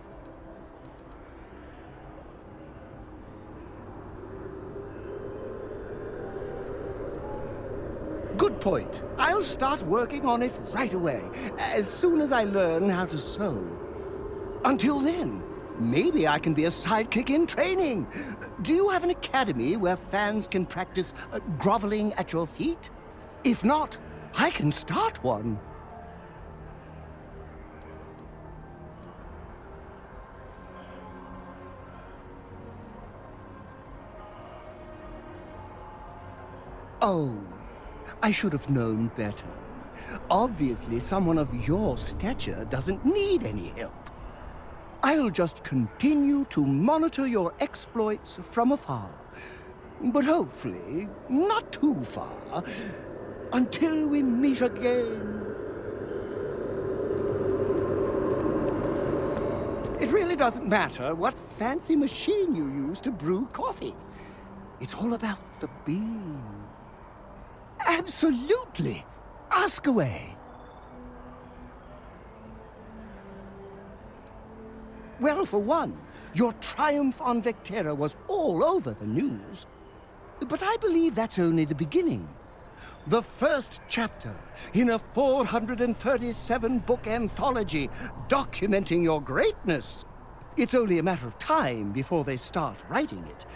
Good point. I'll start working on it right away, as soon as I learn how to sew. Until then, maybe I can be a sidekick in training. Do you have an academy where fans can practice groveling at your feet? If not, I can start one. Oh, I should have known better. Obviously, someone of your stature doesn't need any help. I'll just continue to monitor your exploits from afar. But hopefully, not too far, until we meet again. It really doesn't matter what fancy machine you use to brew coffee. It's all about the bean. Absolutely. Ask away. Well, for one, your triumph on Vectera was all over the news. But I believe that's only the beginning. The first chapter in a 437-book anthology documenting your greatness. It's only a matter of time before they start writing it.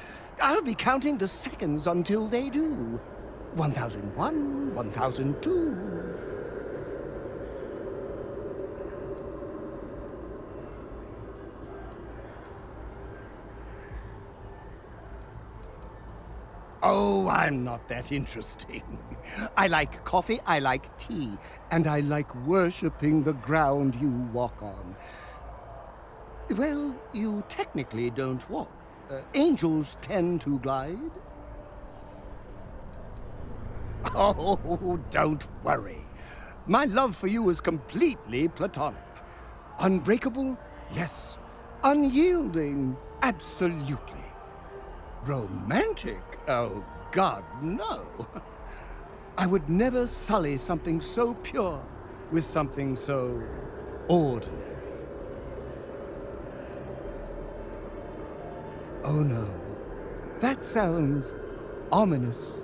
I'll be counting the seconds until they do. 1001, 1002. Oh, I'm not that interesting. I like coffee, I like tea, and I like worshipping the ground you walk on. Well, you technically don't walk. Angels tend to glide. Oh, don't worry. My love for you is completely platonic. Unbreakable? Yes. Unyielding? Absolutely. Romantic? Oh, God, no. I would never sully something so pure with something so ordinary. Oh, no. That sounds ominous.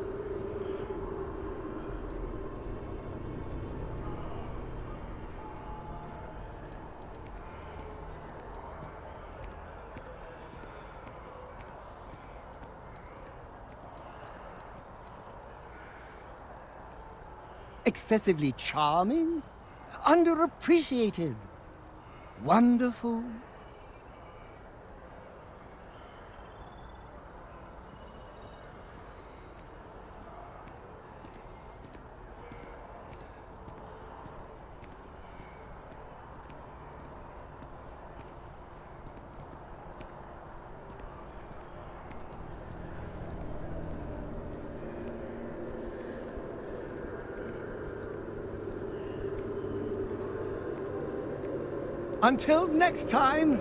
Excessively charming? Underappreciated? Wonderful? Until next time!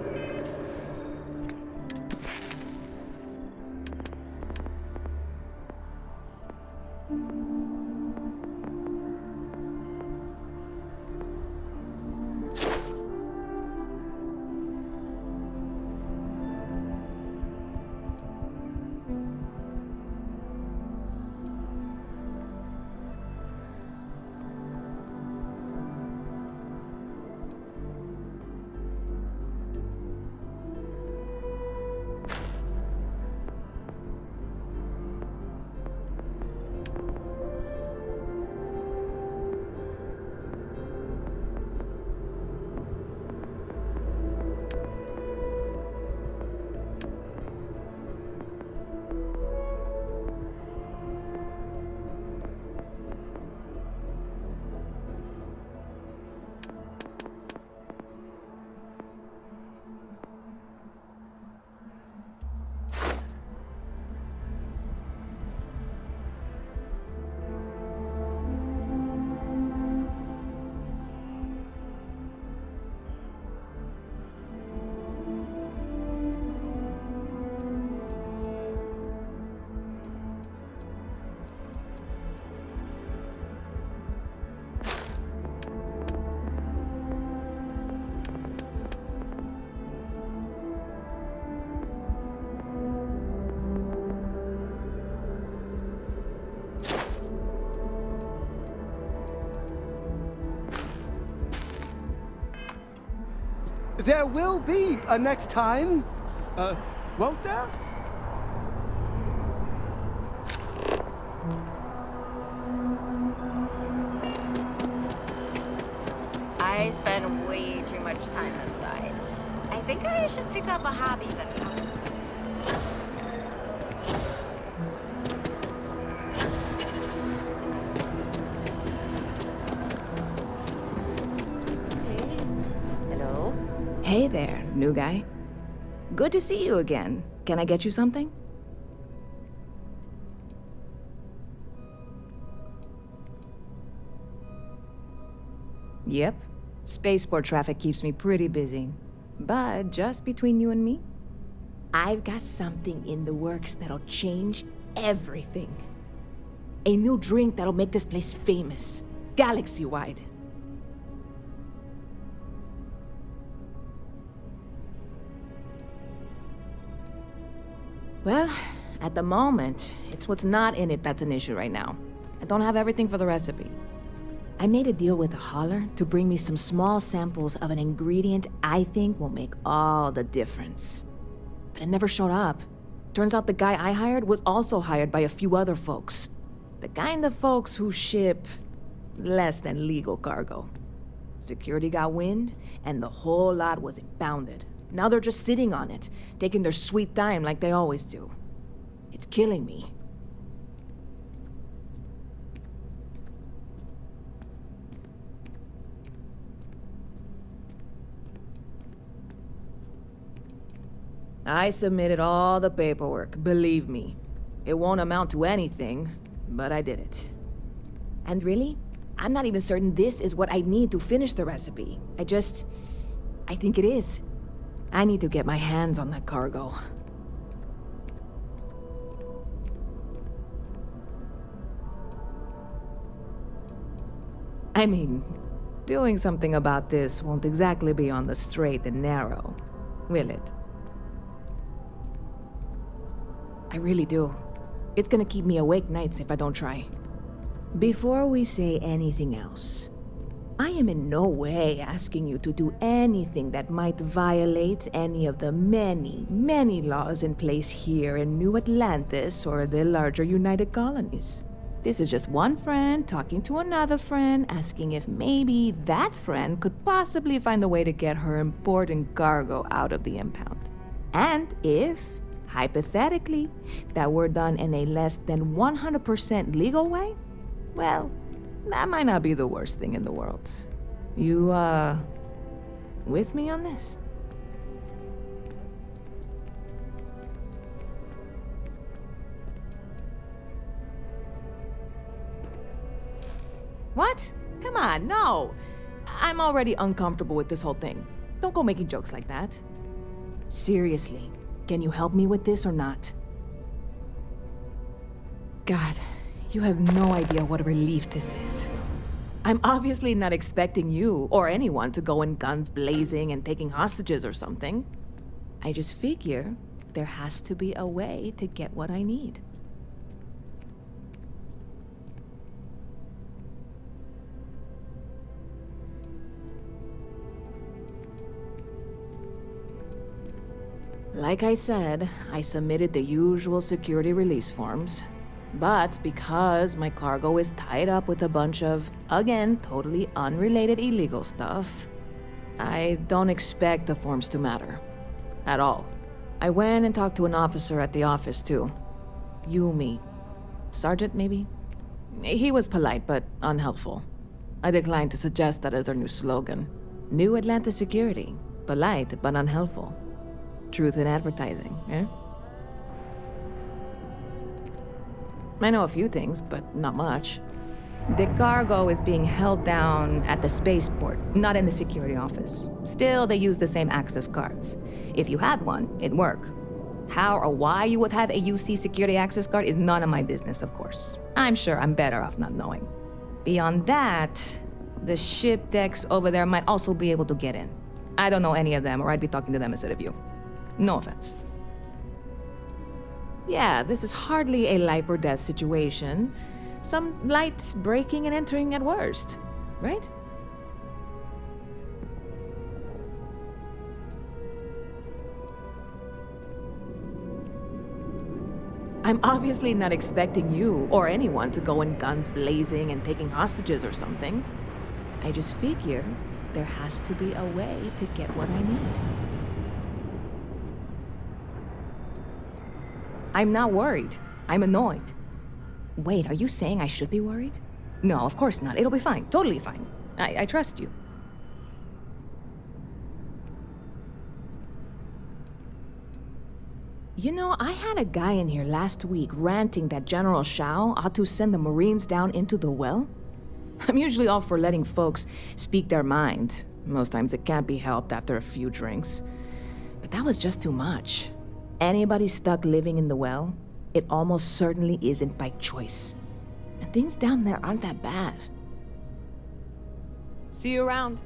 There will be a next time. Won't there? I spend way too much time inside. I think I should pick up a hobby that's not. Hello? Hey there, new guy. Good to see you again. Can I get you something? Yep. Spaceport traffic keeps me pretty busy. But just between you and me, I've got something in the works that'll change everything. A new drink that'll make this place famous, galaxy-wide. Well, at the moment, it's what's not in it that's an issue right now. I don't have everything for the recipe. I made a deal with a hauler to bring me some small samples of an ingredient I think will make all the difference. But it never showed up. Turns out the guy I hired was also hired by a few other folks. The kind of folks who ship less than legal cargo. Security got wind, and the whole lot was impounded. Now they're just sitting on it, taking their sweet time like they always do. It's killing me. I submitted all the paperwork, believe me. It won't amount to anything, but I did it. And really, I'm not even certain this is what I need to finish the recipe. I think it is. I need to get my hands on that cargo. I mean, doing something about this won't exactly be on the straight and narrow, will it? I really do. It's gonna keep me awake nights if I don't try. Before we say anything else, I am in no way asking you to do anything that might violate any of the many, many laws in place here in New Atlantis or the larger United Colonies. This is just one friend talking to another friend, asking if maybe that friend could possibly find a way to get her important cargo out of the impound. And if, hypothetically, that were done in a less than 100% legal way, well, that might not be the worst thing in the world. You, with me on this? What? Come on, no! I'm already uncomfortable with this whole thing. Don't go making jokes like that. Seriously, can you help me with this or not? God, you have no idea what a relief this is. I'm obviously not expecting you or anyone to go in guns blazing and taking hostages or something. I just figure there has to be a way to get what I need. Like I said, I submitted the usual security release forms. But because my cargo is tied up with a bunch of, again, totally unrelated illegal stuff, I don't expect the forms to matter. At all. I went and talked to an officer at the office, too. Yumi. Sergeant, maybe? He was polite, but unhelpful. I declined to suggest that as their new slogan. New Atlantis Security. Polite, but unhelpful. Truth in advertising, eh? I know a few things, but not much. The cargo is being held down at the spaceport, not in the security office. Still, they use the same access cards. If you had one, it'd work. How or why you would have a UC security access card is none of my business, of course. I'm sure I'm better off not knowing. Beyond that, the ship decks over there might also be able to get in. I don't know any of them, or I'd be talking to them instead of you. No offense. Yeah, this is hardly a life or death situation. Some light breaking and entering at worst, right? I'm obviously not expecting you or anyone to go in guns blazing and taking hostages or something. I just figure there has to be a way to get what I need. I'm not worried. I'm annoyed. Wait, are you saying I should be worried? No, of course not. It'll be fine. Totally fine. I trust you. You know, I had a guy in here last week ranting that General Shao ought to send the Marines down into the well. I'm usually all for letting folks speak their mind. Most times it can't be helped after a few drinks. But that was just too much. Anybody stuck living in the well, it almost certainly isn't by choice. And things down there aren't that bad. See you around.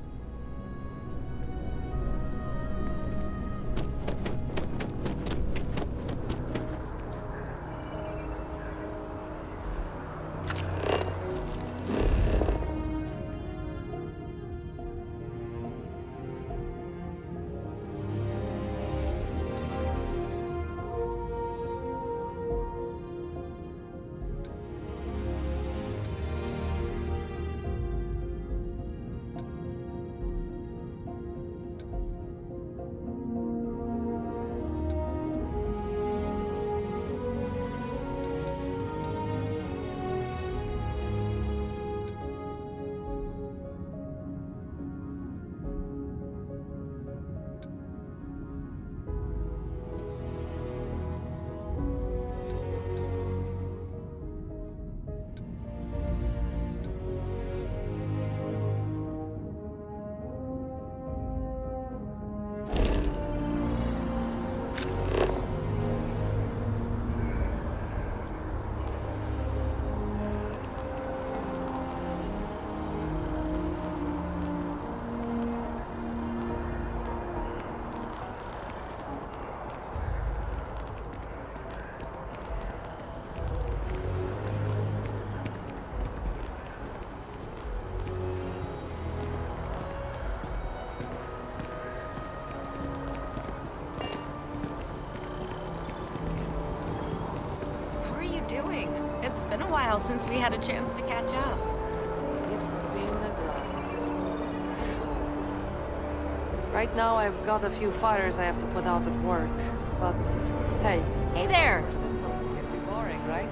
It's been a while since we had a chance to catch up. It's been a grind. Right now, I've got a few fires I have to put out at work. But hey. Hey there. It'd be boring, right?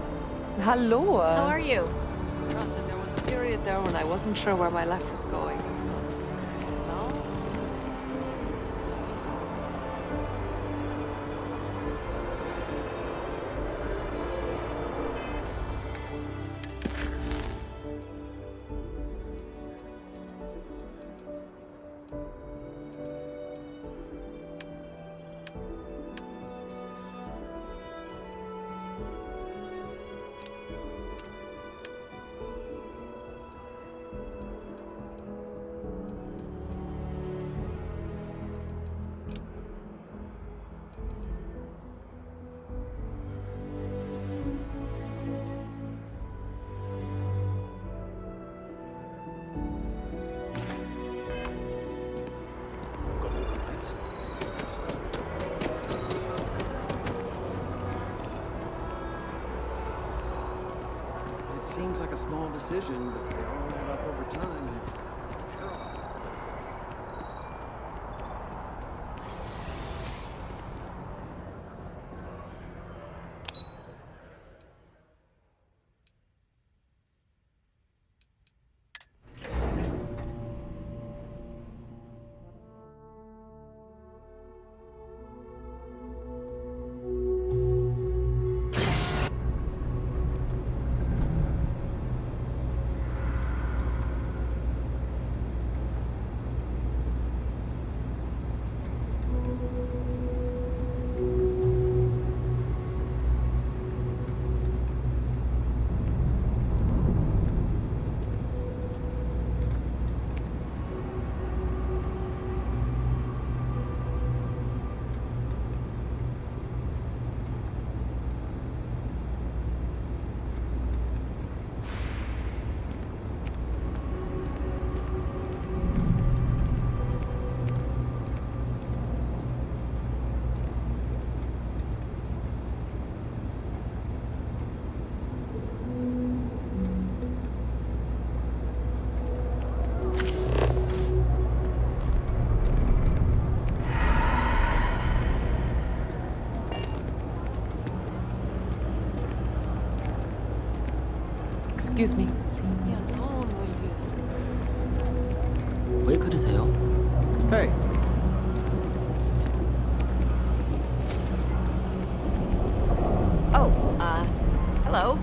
Hello. How are you? Granted, there was a period there when I wasn't sure where my life was going. Seems like a small decision, but they all add up over time, and it's perilous. Excuse me. Leave me alone, will you? 왜 그러세요? Hey. Oh, hello.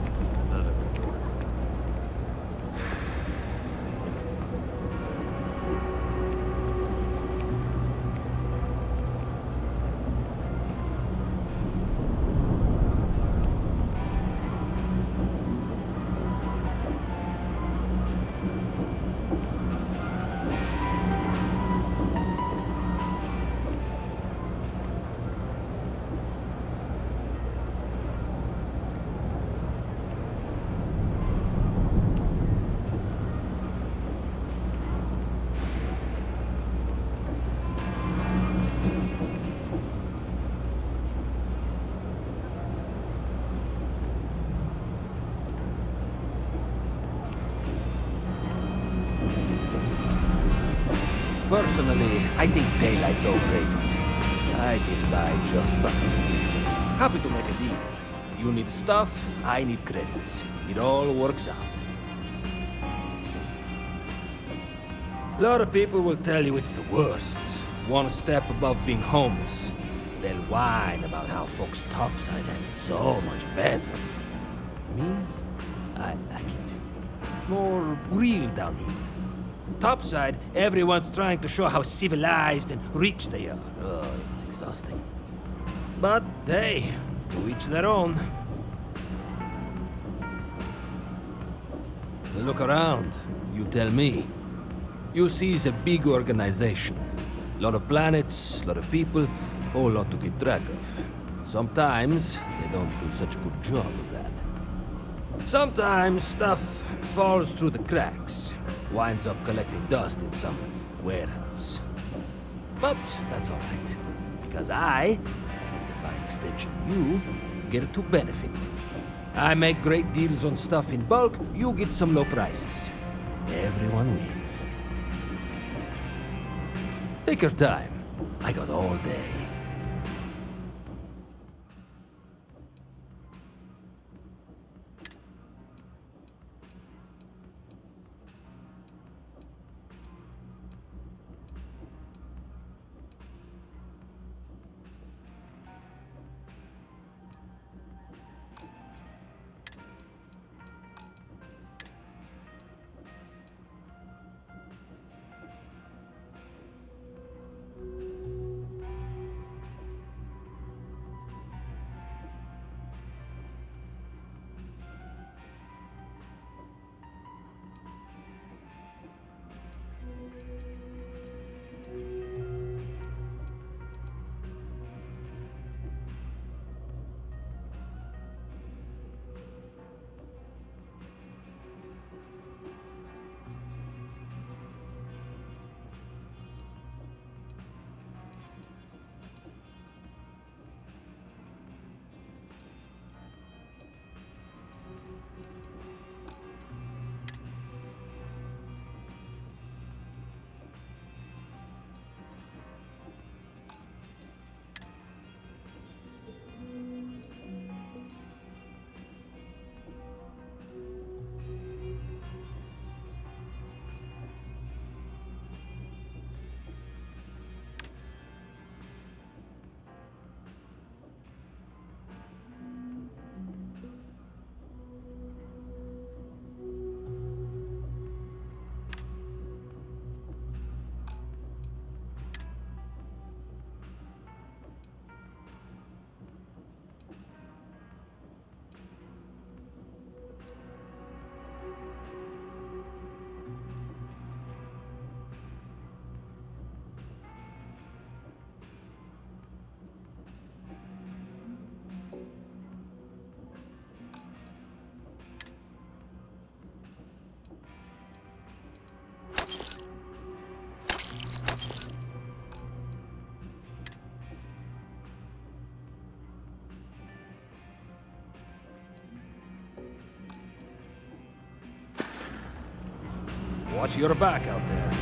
Personally, I think daylight's overrated. I get by just fine. Happy to make a deal. You need stuff, I need credits. It all works out. A lot of people will tell you it's the worst. One step above being homeless. They'll whine about how folks topside have it so much better. Me? I like it. It's more real down here. Topside, everyone's trying to show how civilized and rich they are. Oh, it's exhausting. But hey, to each their own. Look around. You tell me. You see it's a big organization. A lot of planets, a lot of people, whole lot to keep track of. Sometimes they don't do such a good job of that. Sometimes stuff falls through the cracks. Winds up collecting dust in some warehouse. But that's all right, because I, and by extension you, get to benefit. I make great deals on stuff in bulk, you get some low prices. Everyone wins. Take your time. I got all day. Watch your back out there.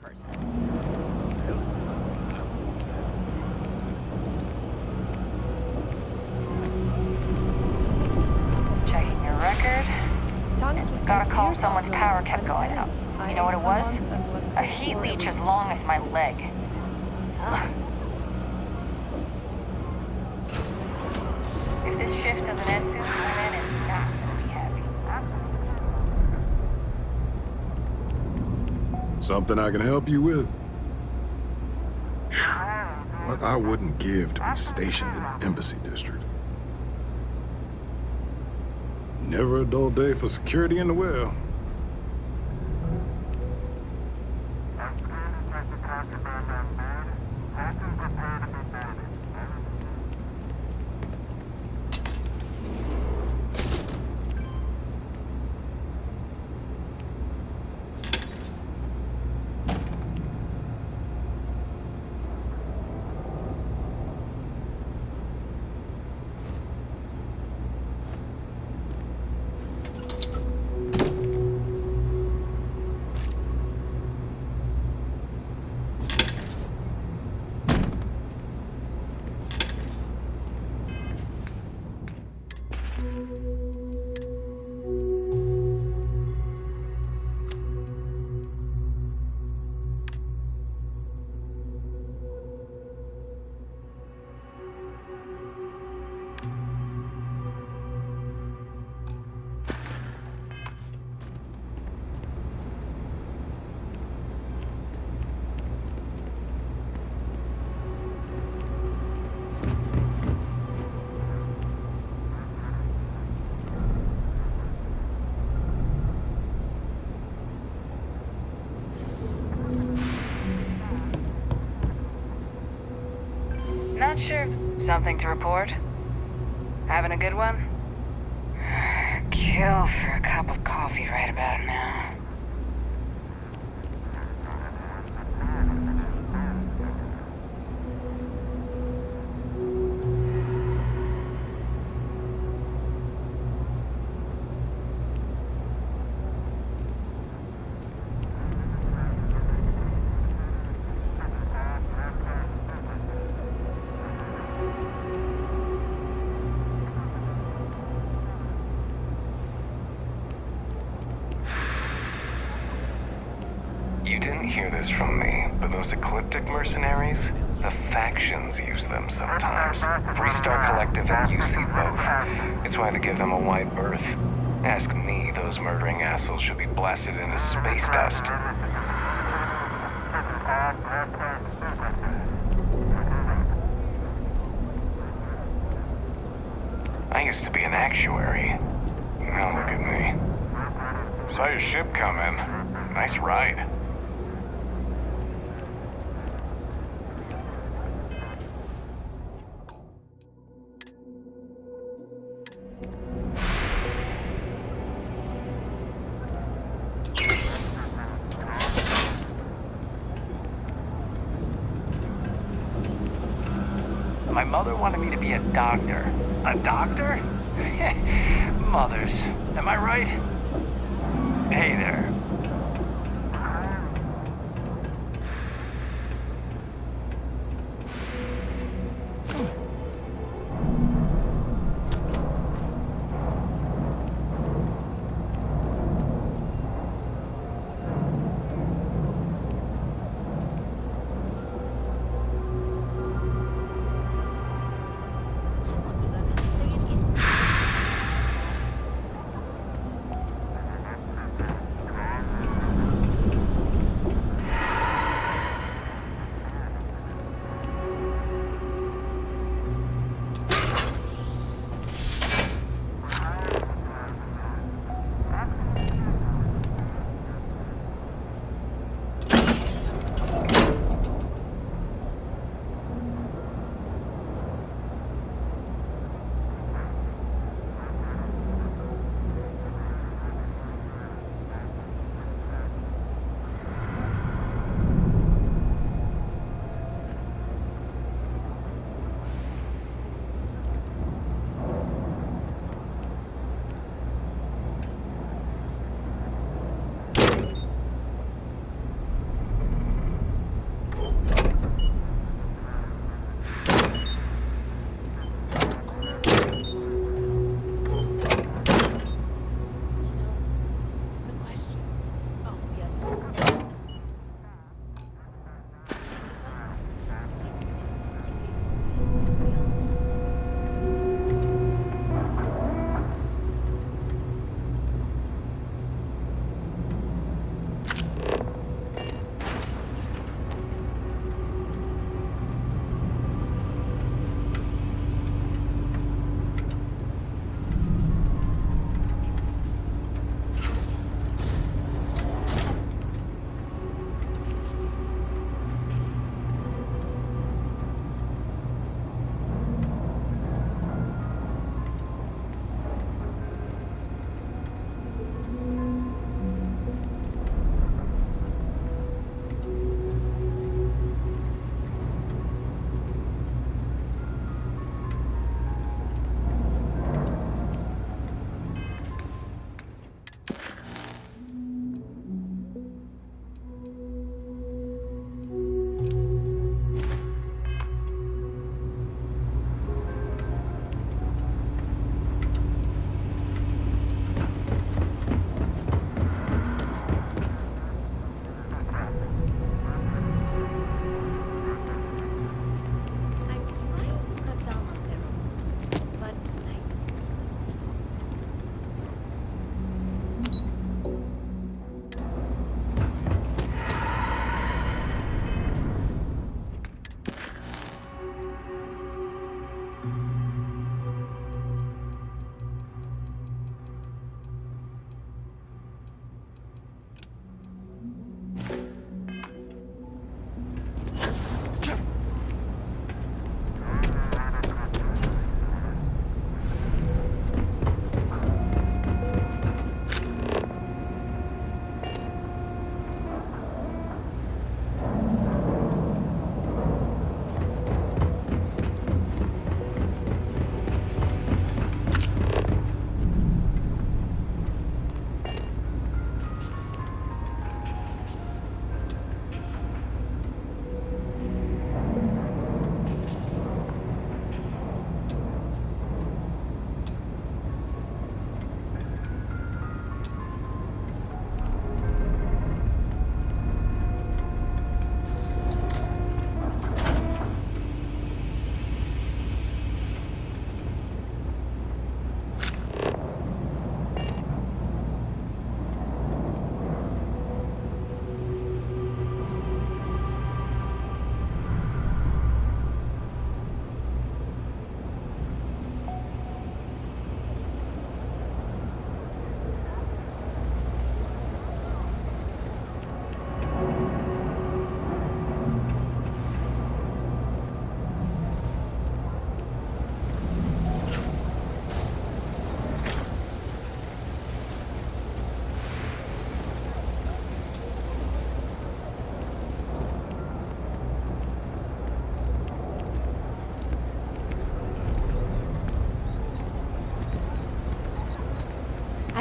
person. Checking your record. Got a call someone's power kept going out. You know what it was? A heat leech as long as my leg. Ugh. If this shift doesn't end soon, my man is not gonna be happy. Something I can help you with? What I wouldn't give to be stationed in the Embassy District. Never a dull day for security in the well. Not sure. Something to report? Having a good one? Kill for a cup of coffee right about now. You didn't hear this from me, but those ecliptic mercenaries, the factions use them sometimes. Freestar Collective and UC both. It's why they give them a wide berth. Ask me, those murdering assholes should be blasted into space dust. I used to be an actuary. Now look at me. Saw your ship come in. Nice ride. My mother wanted me to be a doctor. A doctor? Mothers. Am I right? Hey there.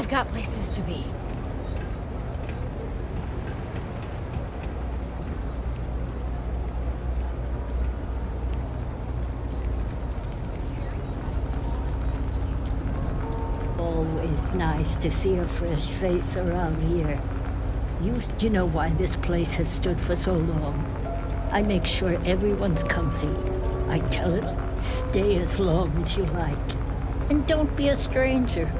I've got places to be. Always nice to see a fresh face around here. You know why this place has stood for so long. I make sure everyone's comfy. I tell it, stay as long as you like. And don't be a stranger.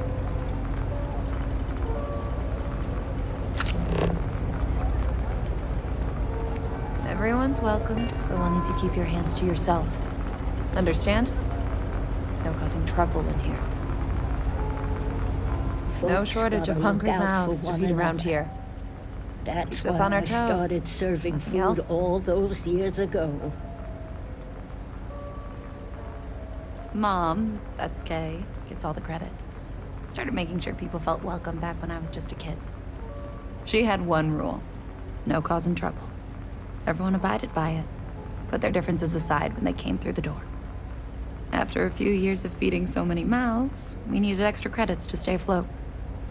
Everyone's welcome, so long as you keep your hands to yourself. Understand? No causing trouble in here. No Folks shortage of gotta hungry look out mouths for to one feed around another. here. That's Keeps us why on our I toes. started serving Nothing food else. all those years ago. Mom, that's Kay, gets all the credit. Started making sure people felt welcome back when I was just a kid. She had one rule: no causing trouble. Everyone abided by it, put their differences aside when they came through the door. After a few years of feeding so many mouths, we needed extra credits to stay afloat.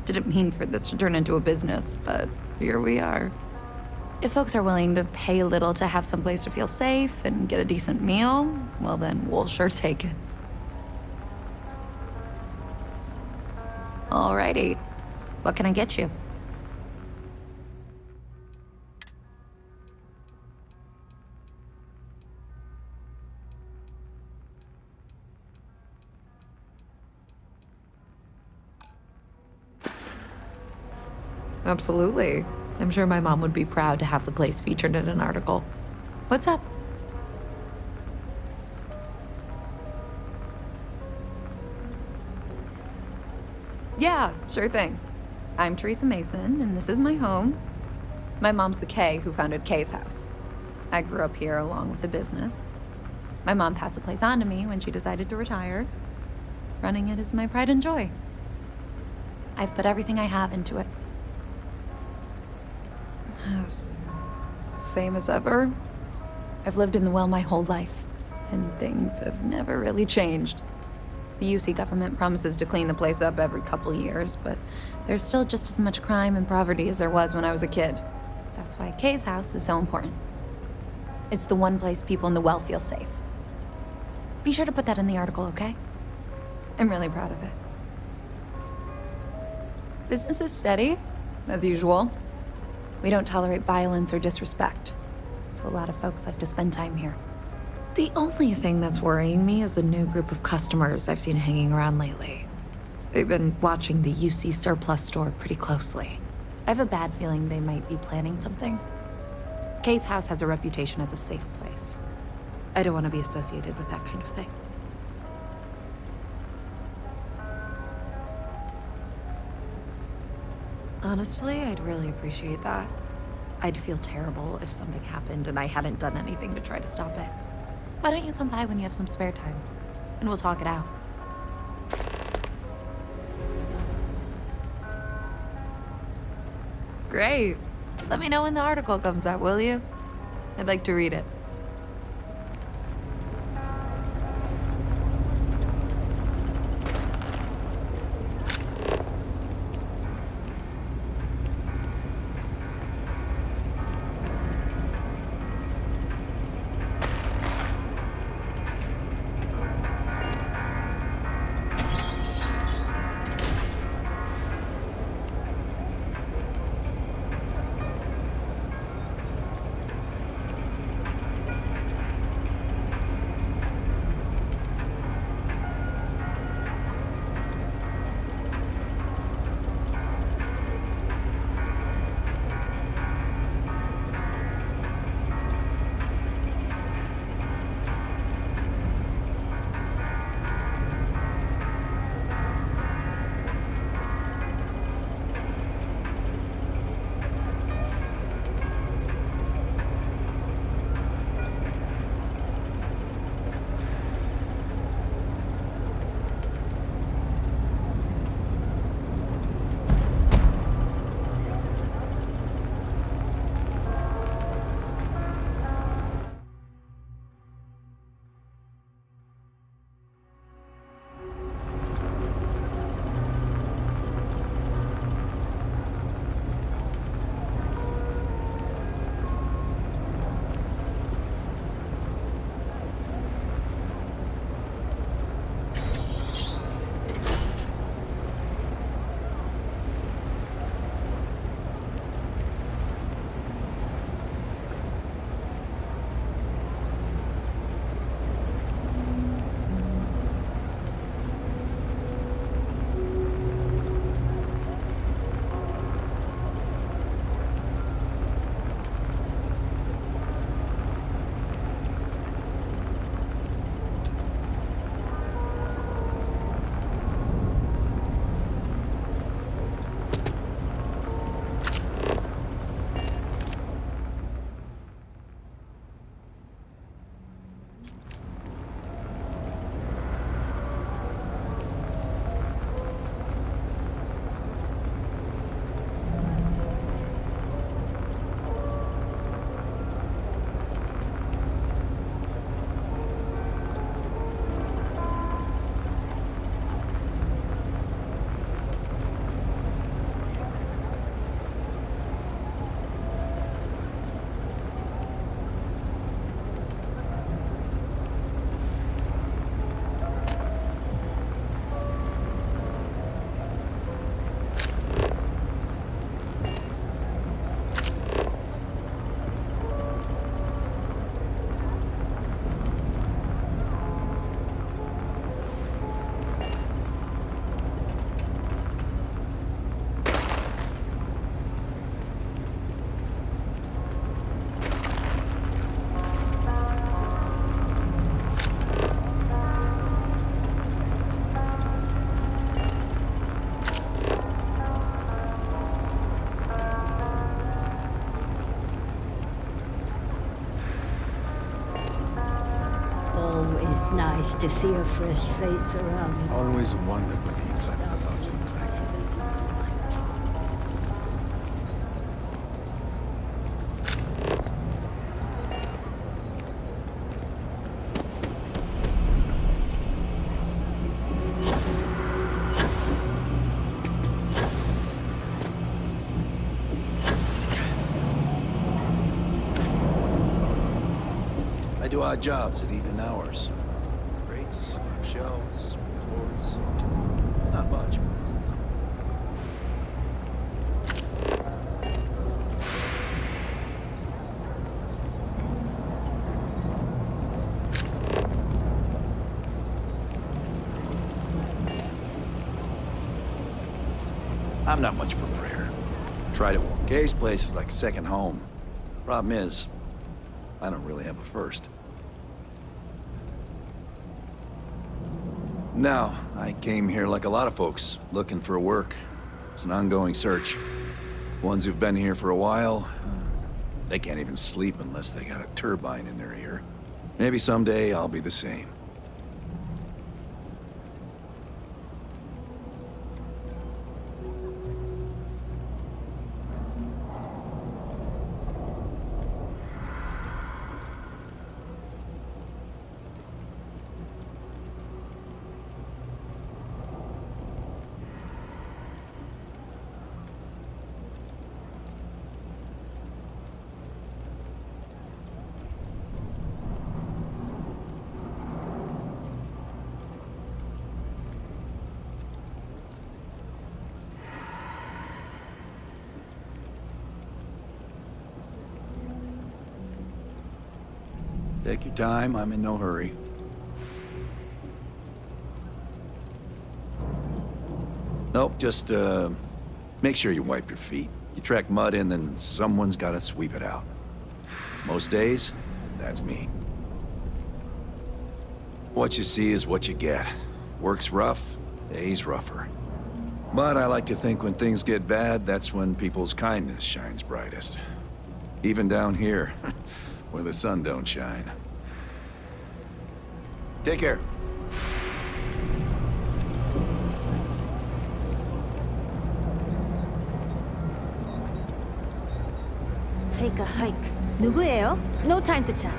Didn't mean for this to turn into a business, but here we are. If folks are willing to pay a little to have some place to feel safe and get a decent meal, well then, we'll sure take it. Alrighty, what can I get you? Absolutely. I'm sure my mom would be proud to have the place featured in an article. What's up? Yeah, sure thing. I'm Teresa Mason, and this is my home. My mom's the Kay who founded Kay's house. I grew up here along with the business. My mom passed the place on to me when she decided to retire. Running it is my pride and joy. I've put everything I have into it. Same as ever. I've lived in the well my whole life, and things have never really changed. The UC government promises to clean the place up every couple years, but there's still just as much crime and poverty as there was when I was a kid. That's why Kay's house is so important. It's the one place people in the well feel safe. Be sure to put that in the article, okay? I'm really proud of it. Business is steady, as usual. We don't tolerate violence or disrespect, so a lot of folks like to spend time here. The only thing that's worrying me is a new group of customers I've seen hanging around lately. They've been watching the UC surplus store pretty closely. I have a bad feeling they might be planning something. Kay's house has a reputation as a safe place. I don't want to be associated with that kind of thing. Honestly, I'd really appreciate that. I'd feel terrible if something happened and I hadn't done anything to try to stop it. Why don't you come by when you have some spare time, and we'll talk it out. Great. Let me know when the article comes out, will you? I'd like to read it. nice to see a fresh face around here. Always wondered what the inside of the lodge looks like. I do odd jobs at evening hours. Crates, stack shelves, floors. It's not much, but it's enough. I'm not much for prayer. Tried it once. Kay's place is like a second home. Problem is, I don't really have a first. No, I came here like a lot of folks, looking for work. It's an ongoing search. Ones who've been here for a while, they can't even sleep unless they got a turbine in their ear. Maybe someday I'll be the same. Take your time, I'm in no hurry. Nope, just, make sure you wipe your feet. You track mud in, then someone's gotta sweep it out. Most days, that's me. What you see is what you get. Work's rough, day's rougher. But I like to think when things get bad, that's when people's kindness shines brightest. Even down here, where the sun don't shine. Take care. Take a hike. 누구예요? No time to chat.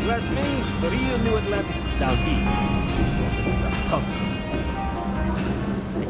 You ask me, the real New Atlantis is down here. It's the Thompson. It's kind of sick.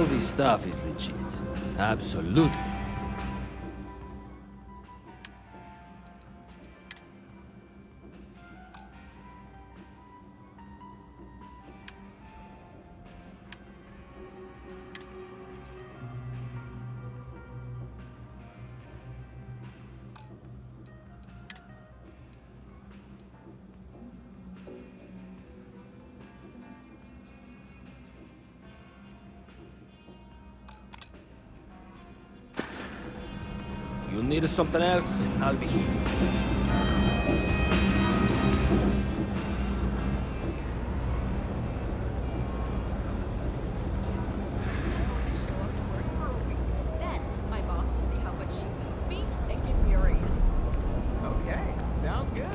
All this stuff is legit. Absolutely. You need something else? I'll be here. Then my boss will see how much she needs me and give me a raise. Okay, sounds good.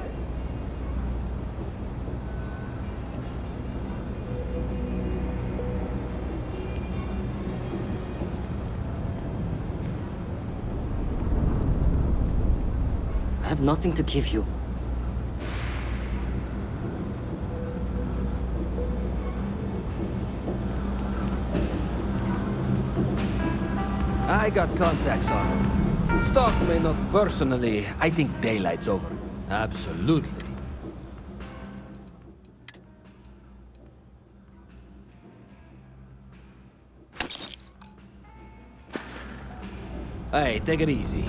I have nothing to give you. I got contacts all over. Stock may not personally. I think daylight's over. Absolutely. Hey, take it easy.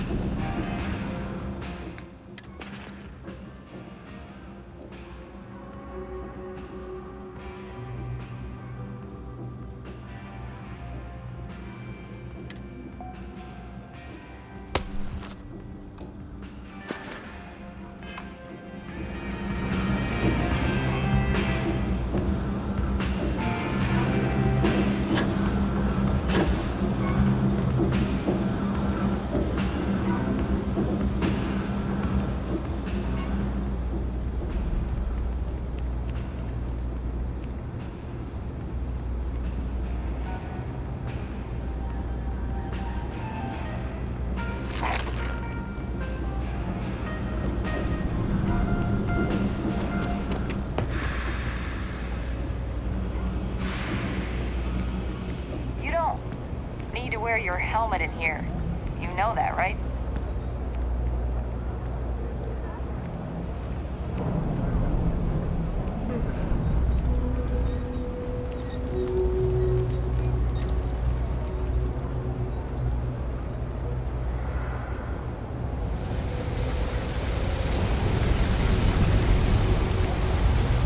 Need to wear your helmet in here. You know that, right?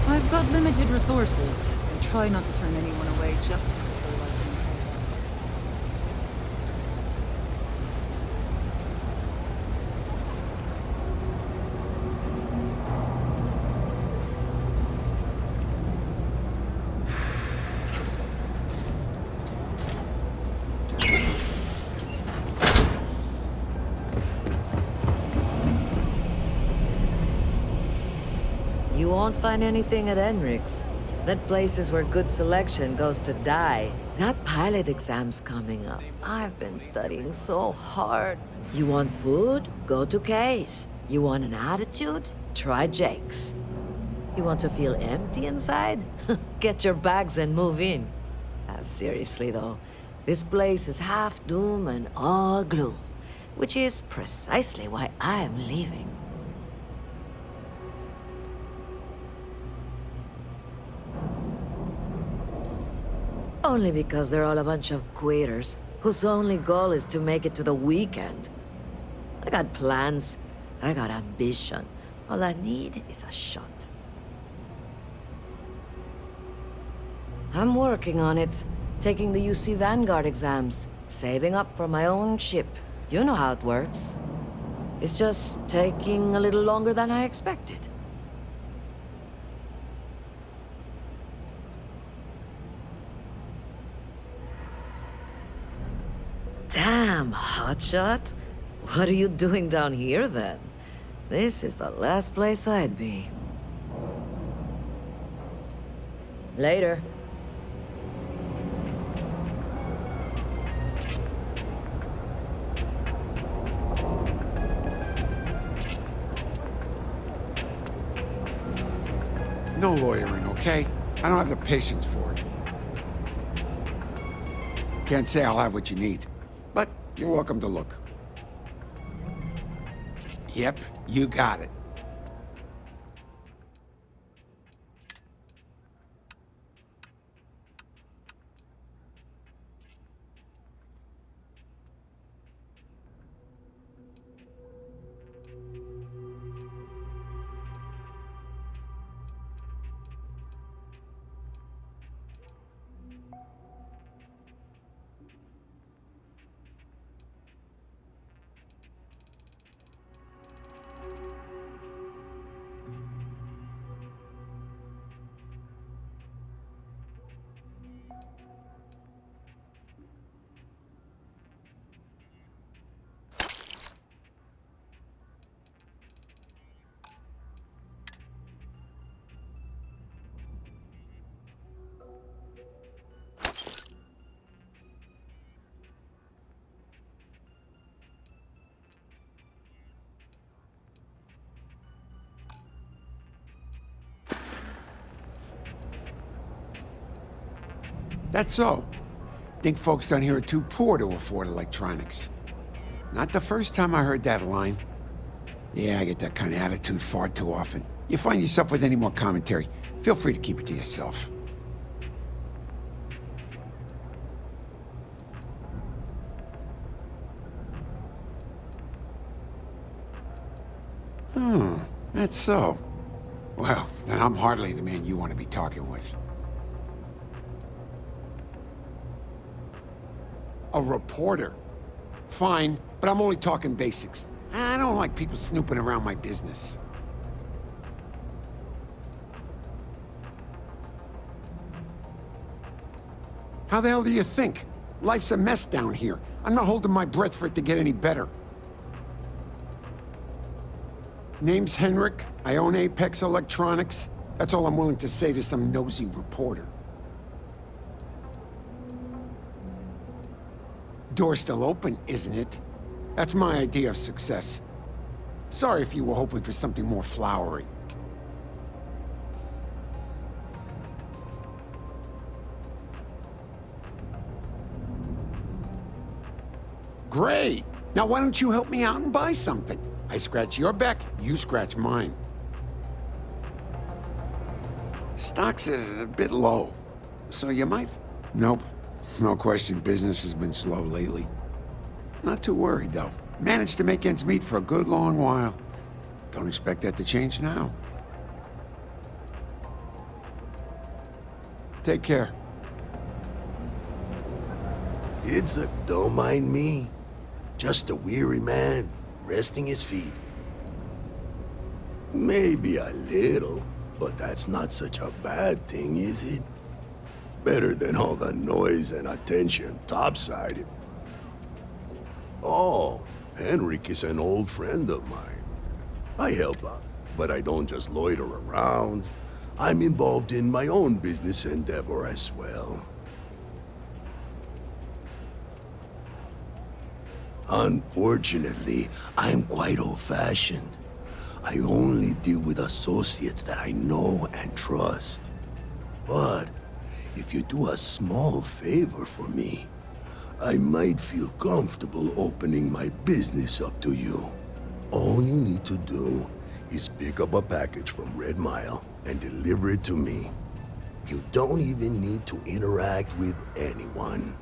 I've got limited resources. I try not to turn anyone away just because they're like me. You won't find anything at Enric's. That place is where good selection goes to die. That pilot exam's coming up. I've been studying so hard. You want food? Go to Case. You want an attitude? Try Jake's. You want to feel empty inside? Get your bags and move in. Seriously though, this place is half doom and all gloom, which is precisely why I'm leaving. Only because they're all a bunch of quitters, whose only goal is to make it to the weekend. I got plans, I got ambition. All I need is a shot. I'm working on it, taking the UC Vanguard exams, saving up for my own ship. You know how it works. It's just taking a little longer than I expected. Damn, hotshot. What are you doing down here, then? This is the last place I'd be. Later. No loitering, okay? I don't have the patience for it. Can't say I'll have what you need, but you're welcome to look. Yep, you got it. That's so. Think folks down here are too poor to afford electronics. Not the first time I heard that line. Yeah, I get that kind of attitude far too often. You find yourself with any more commentary, feel free to keep it to yourself. That's so. Well, then I'm hardly the man you want to be talking with. A reporter. Fine, but I'm only talking basics. I don't like people snooping around my business. How the hell do you think? Life's a mess down here. I'm not holding my breath for it to get any better. Name's Henrik. I own Apex Electronics. That's all I'm willing to say to some nosy reporter. Door's still open, isn't it? That's my idea of success. Sorry if you were hoping for something more flowery. Great! Now why don't you help me out and buy something? I scratch your back, you scratch mine. Stock's a bit low, so you might... Nope. No question, business has been slow lately. Not too worried, though. Managed to make ends meet for a good long while. Don't expect that to change now. Take care. Don't mind me. Just a weary man, resting his feet. Maybe a little, but that's not such a bad thing, is it? Better than all the noise and attention topside. Oh, Henrik is an old friend of mine. I help out, but I don't just loiter around. I'm involved in my own business endeavor as well. Unfortunately, I'm quite old-fashioned. I only deal with associates that I know and trust. But if you do a small favor for me, I might feel comfortable opening my business up to you. All you need to do is pick up a package from Red Mile and deliver it to me. You don't even need to interact with anyone.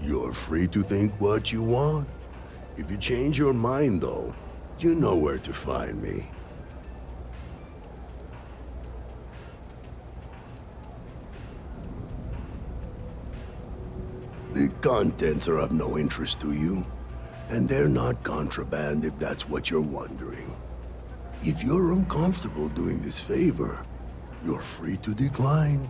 You're free to think what you want. If you change your mind, though, you know where to find me. The contents are of no interest to you, and they're not contraband if that's what you're wondering. If you're uncomfortable doing this favor, you're free to decline.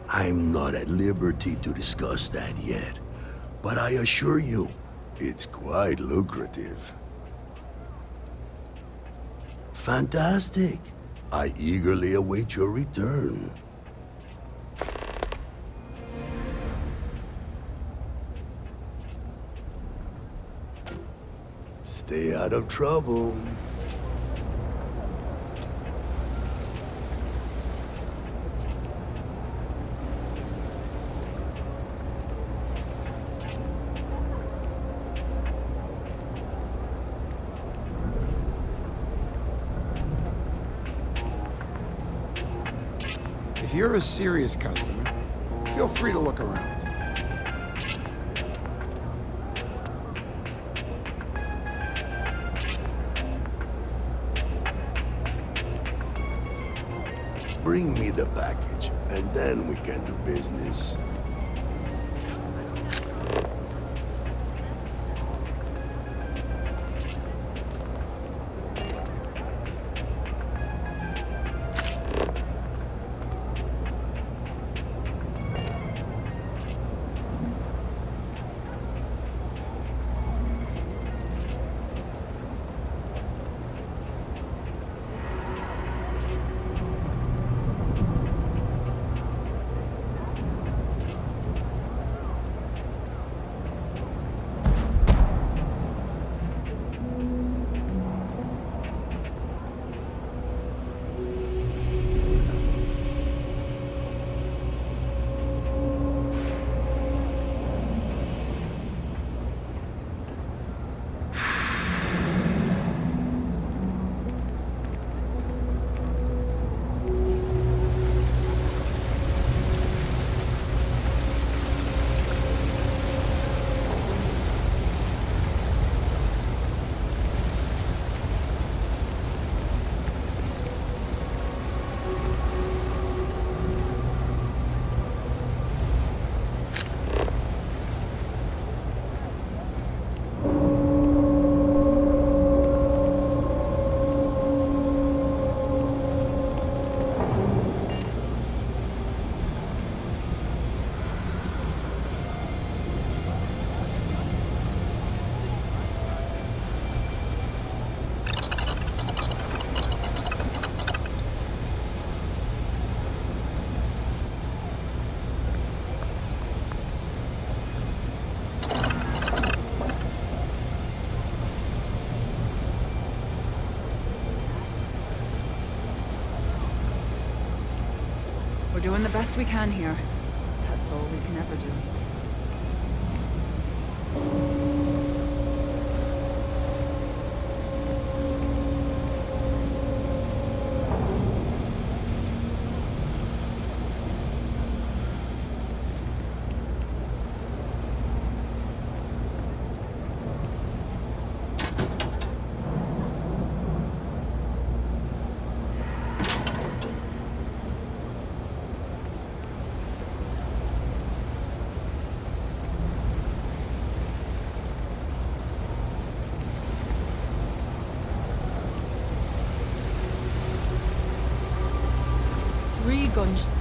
I'm not at liberty to discuss that yet, but I assure you, it's quite lucrative. Fantastic. I eagerly await your return. Stay. stay out of trouble. you're a serious customer, feel free to look around. Bring me the package, and then we can do business. We're doing the best we can here. That's all we can ever do.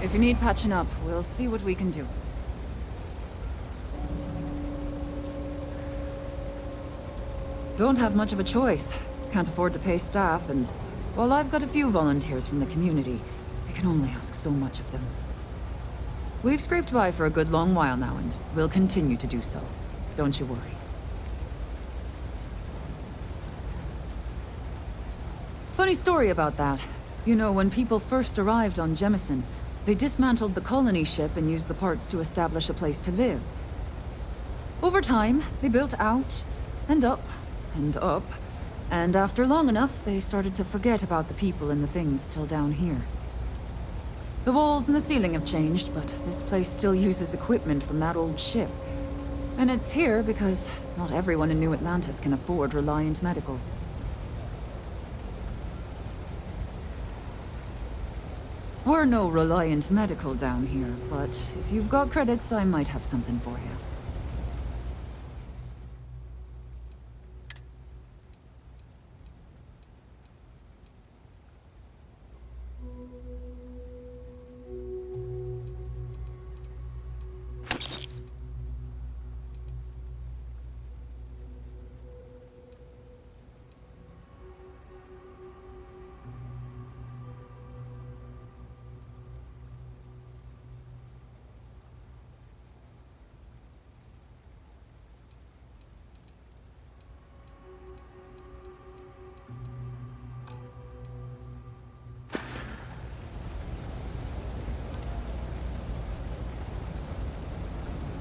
If you need patching up, we'll see what we can do. Don't have much of a choice. Can't afford to pay staff, and while I've got a few volunteers from the community, I can only ask so much of them. We've scraped by for a good long while now, and we'll continue to do so. Don't you worry. Funny story about that. You know, when people first arrived on Jemison, they dismantled the colony ship and used the parts to establish a place to live. Over time, they built out, and up, and up, and after long enough, they started to forget about the people and the things still down here. The walls and the ceiling have changed, but this place still uses equipment from that old ship. And it's here because not everyone in New Atlantis can afford Reliant Medical. We're no Reliant Medical down here, but if you've got credits, I might have something for you.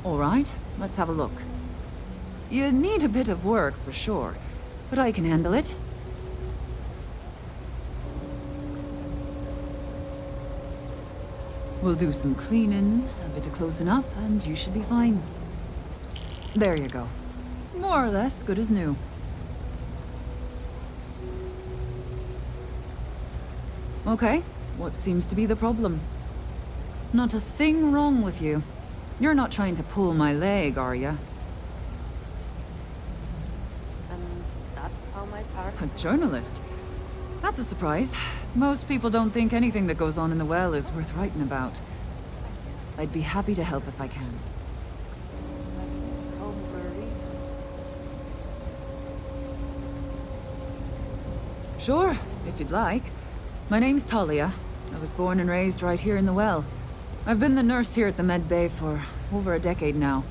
All right, let's have a look. You need a bit of work for sure, but I can handle it. We'll do some cleaning, a bit of closing up, and you should be fine. There you go. More or less good as new. Okay, what seems to be the problem? Not a thing wrong with you. You're not trying to pull my leg, are ya? And that's how my part... A journalist? That's a surprise. Most people don't think anything that goes on in the well is worth writing about. I'd be happy to help if I can. It's home for a reason. Sure, if you'd like. My name's Talia. I was born and raised right here in the well. I've been the nurse here at the Med Bay for over a decade now.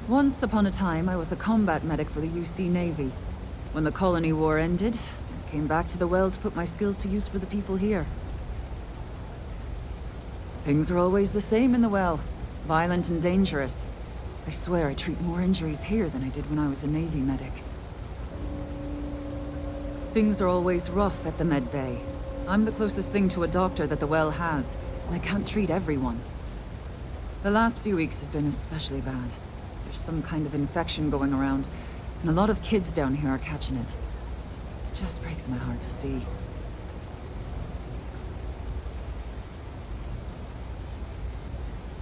Once upon a time, I was a combat medic for the UC Navy. When the colony war ended, I came back to the well to put my skills to use for the people here. Things are always the same in the well. Violent and dangerous. I swear I treat more injuries here than I did when I was a Navy medic. Things are always rough at the Med Bay. I'm the closest thing to a doctor that the well has, and I can't treat everyone. The last few weeks have been especially bad. There's some kind of infection going around, and a lot of kids down here are catching it. It just breaks my heart to see.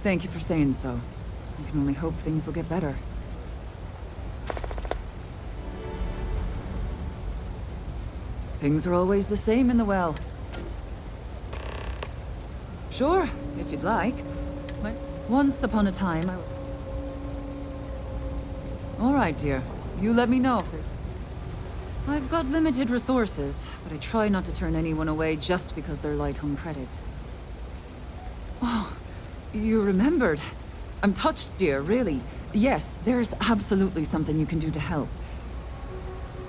Thank you for saying so. I can only hope things will get better. Things are always the same in the well. Sure, if you'd like. But once upon a time, I was... All right, dear. You let me know if there's... I've got limited resources, but I try not to turn anyone away just because they're light on credits. Oh, you remembered. I'm touched, dear, really. Yes, there's absolutely something you can do to help.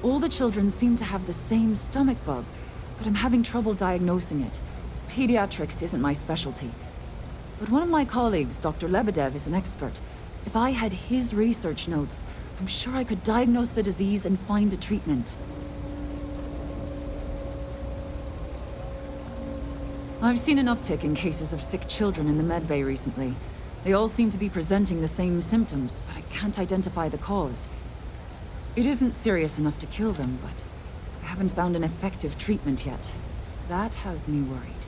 All the children seem to have the same stomach bug, but I'm having trouble diagnosing it. Pediatrics isn't my specialty. But one of my colleagues, Dr. Lebedev, is an expert. If I had his research notes, I'm sure I could diagnose the disease and find a treatment. I've seen an uptick in cases of sick children in the Med Bay recently. They all seem to be presenting the same symptoms, but I can't identify the cause. It isn't serious enough to kill them, but I haven't found an effective treatment yet. That has me worried.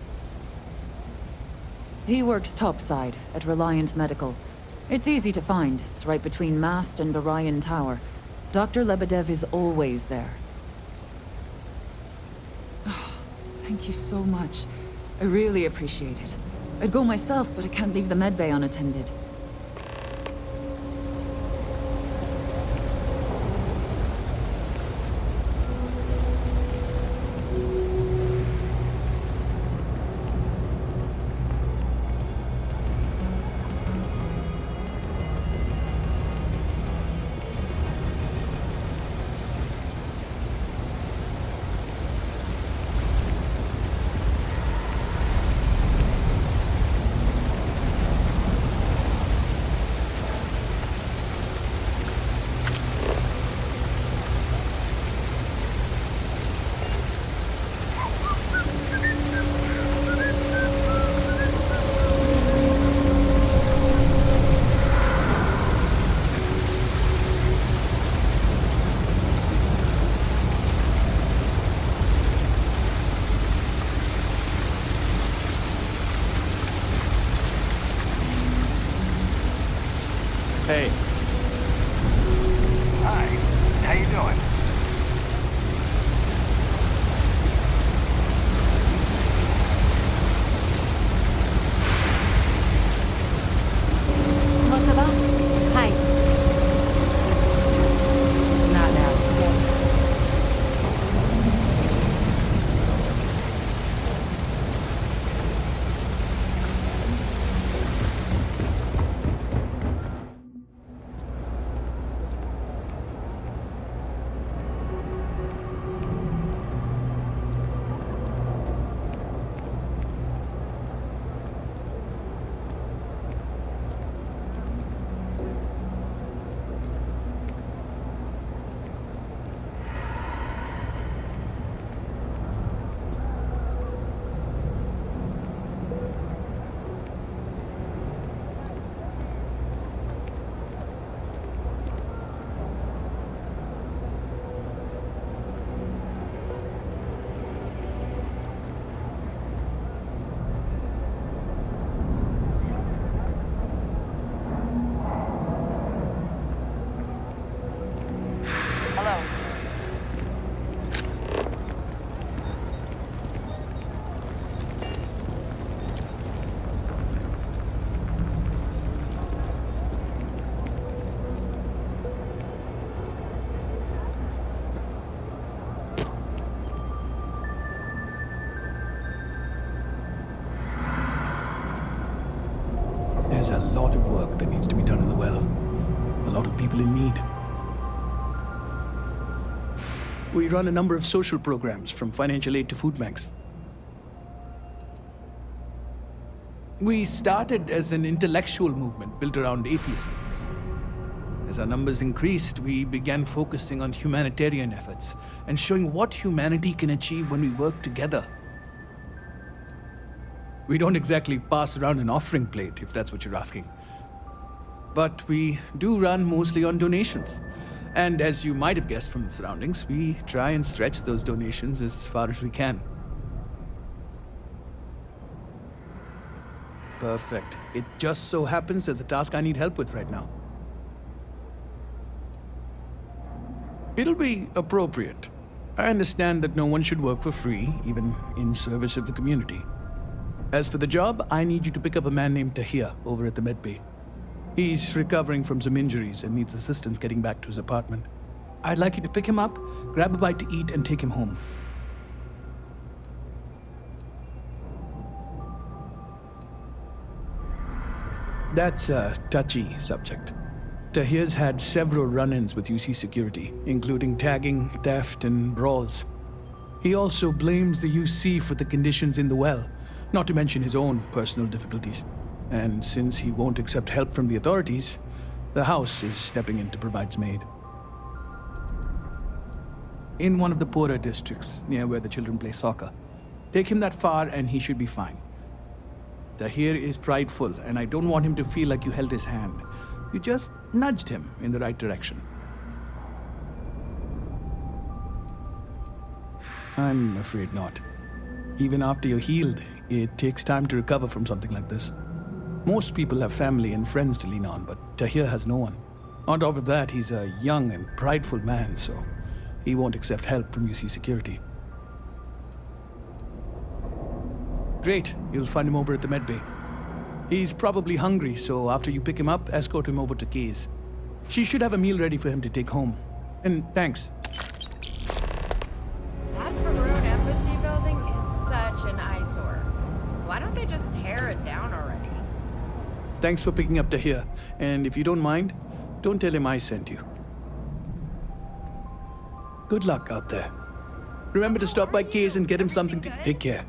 He works topside at Reliant Medical. It's easy to find. It's right between Mast and Orion Tower. Dr. Lebedev is always there. Thank you so much. I really appreciate it. I'd go myself, but I can't leave the Med Bay unattended. There's a lot of work that needs to be done in the well. A lot of people in need. We run a number of social programs, from financial aid to food banks. We started as an intellectual movement built around atheism. As our numbers increased, we began focusing on humanitarian efforts and showing what humanity can achieve when we work together. We don't exactly pass around an offering plate, if that's what you're asking. But we do run mostly on donations. And as you might have guessed from the surroundings, we try and stretch those donations as far as we can. Perfect. It just so happens there's a task I need help with right now. It'll be appropriate. I understand that no one should work for free, even in service of the community. As for the job, I need you to pick up a man named Tahir over at the medbay. He's recovering from some injuries and needs assistance getting back to his apartment. I'd like you to pick him up, grab a bite to eat, and take him home. That's a touchy subject. Tahir's had several run-ins with UC security, including tagging, theft, and brawls. He also blames the UC for the conditions in the well, not to mention his own personal difficulties. And since he won't accept help from the authorities, the house is stepping in to provide some aid. In one of the poorer districts, near where the children play soccer. Take him that far and he should be fine. Tahir is prideful, and I don't want him to feel like you held his hand. You just nudged him in the right direction. I'm afraid not. Even after you're healed, it takes time to recover from something like this. Most people have family and friends to lean on, but Tahir has no one. On top of that, he's a young and prideful man, so he won't accept help from UC security. Great, you'll find him over at the medbay. He's probably hungry, so after you pick him up, escort him over to Kay's. She should have a meal ready for him to take home. And thanks. That Faroon embassy building is such an eyesore. Why don't they just tear it down already? Thanks for picking up Tahir, and if you don't mind, don't tell him I sent you. Good luck out there. Remember to stop by Kay's and get him something to take care.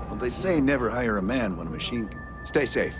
Well, they say never hire a man when a machine can. Stay safe.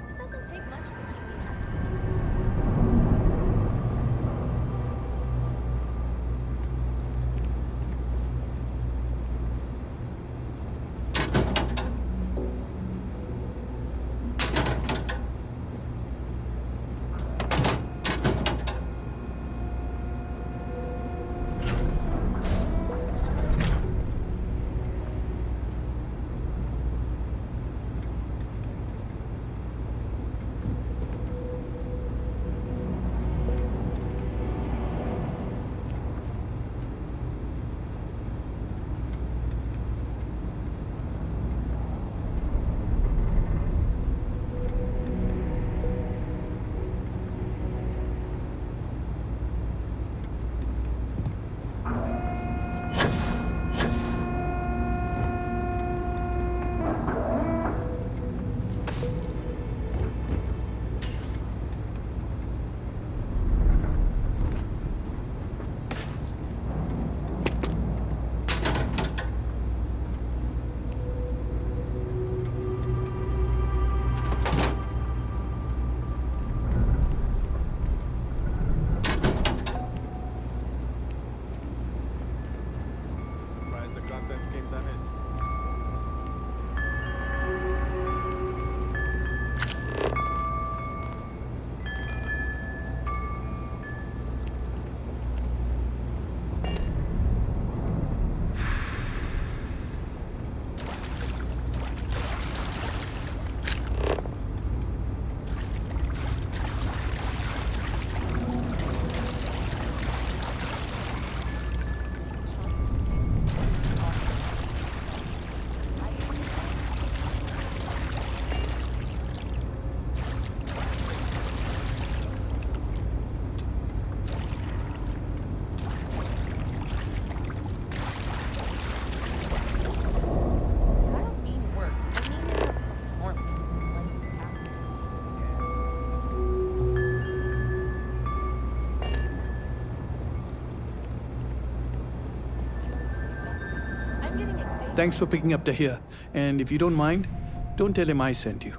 Thanks for picking up Tahir. And if you don't mind, don't tell him I sent you.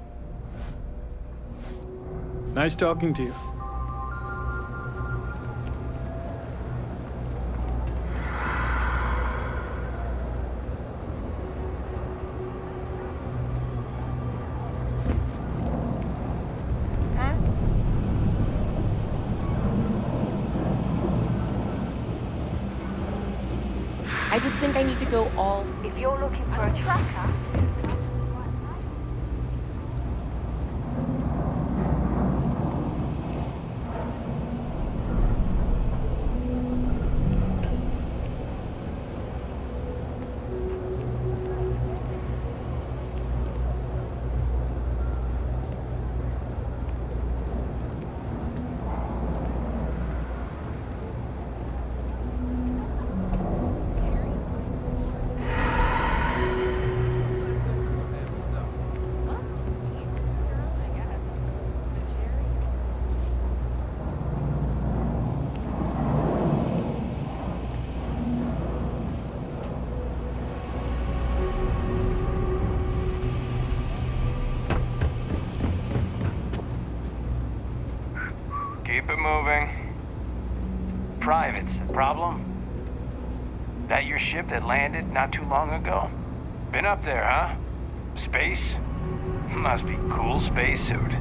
Nice talking to you. I just think I need to go all... If you're looking for a tracker... Keep it moving. Privates, problem? That your ship that landed not too long ago? Been up there, huh? Space? Must be cool spacesuit.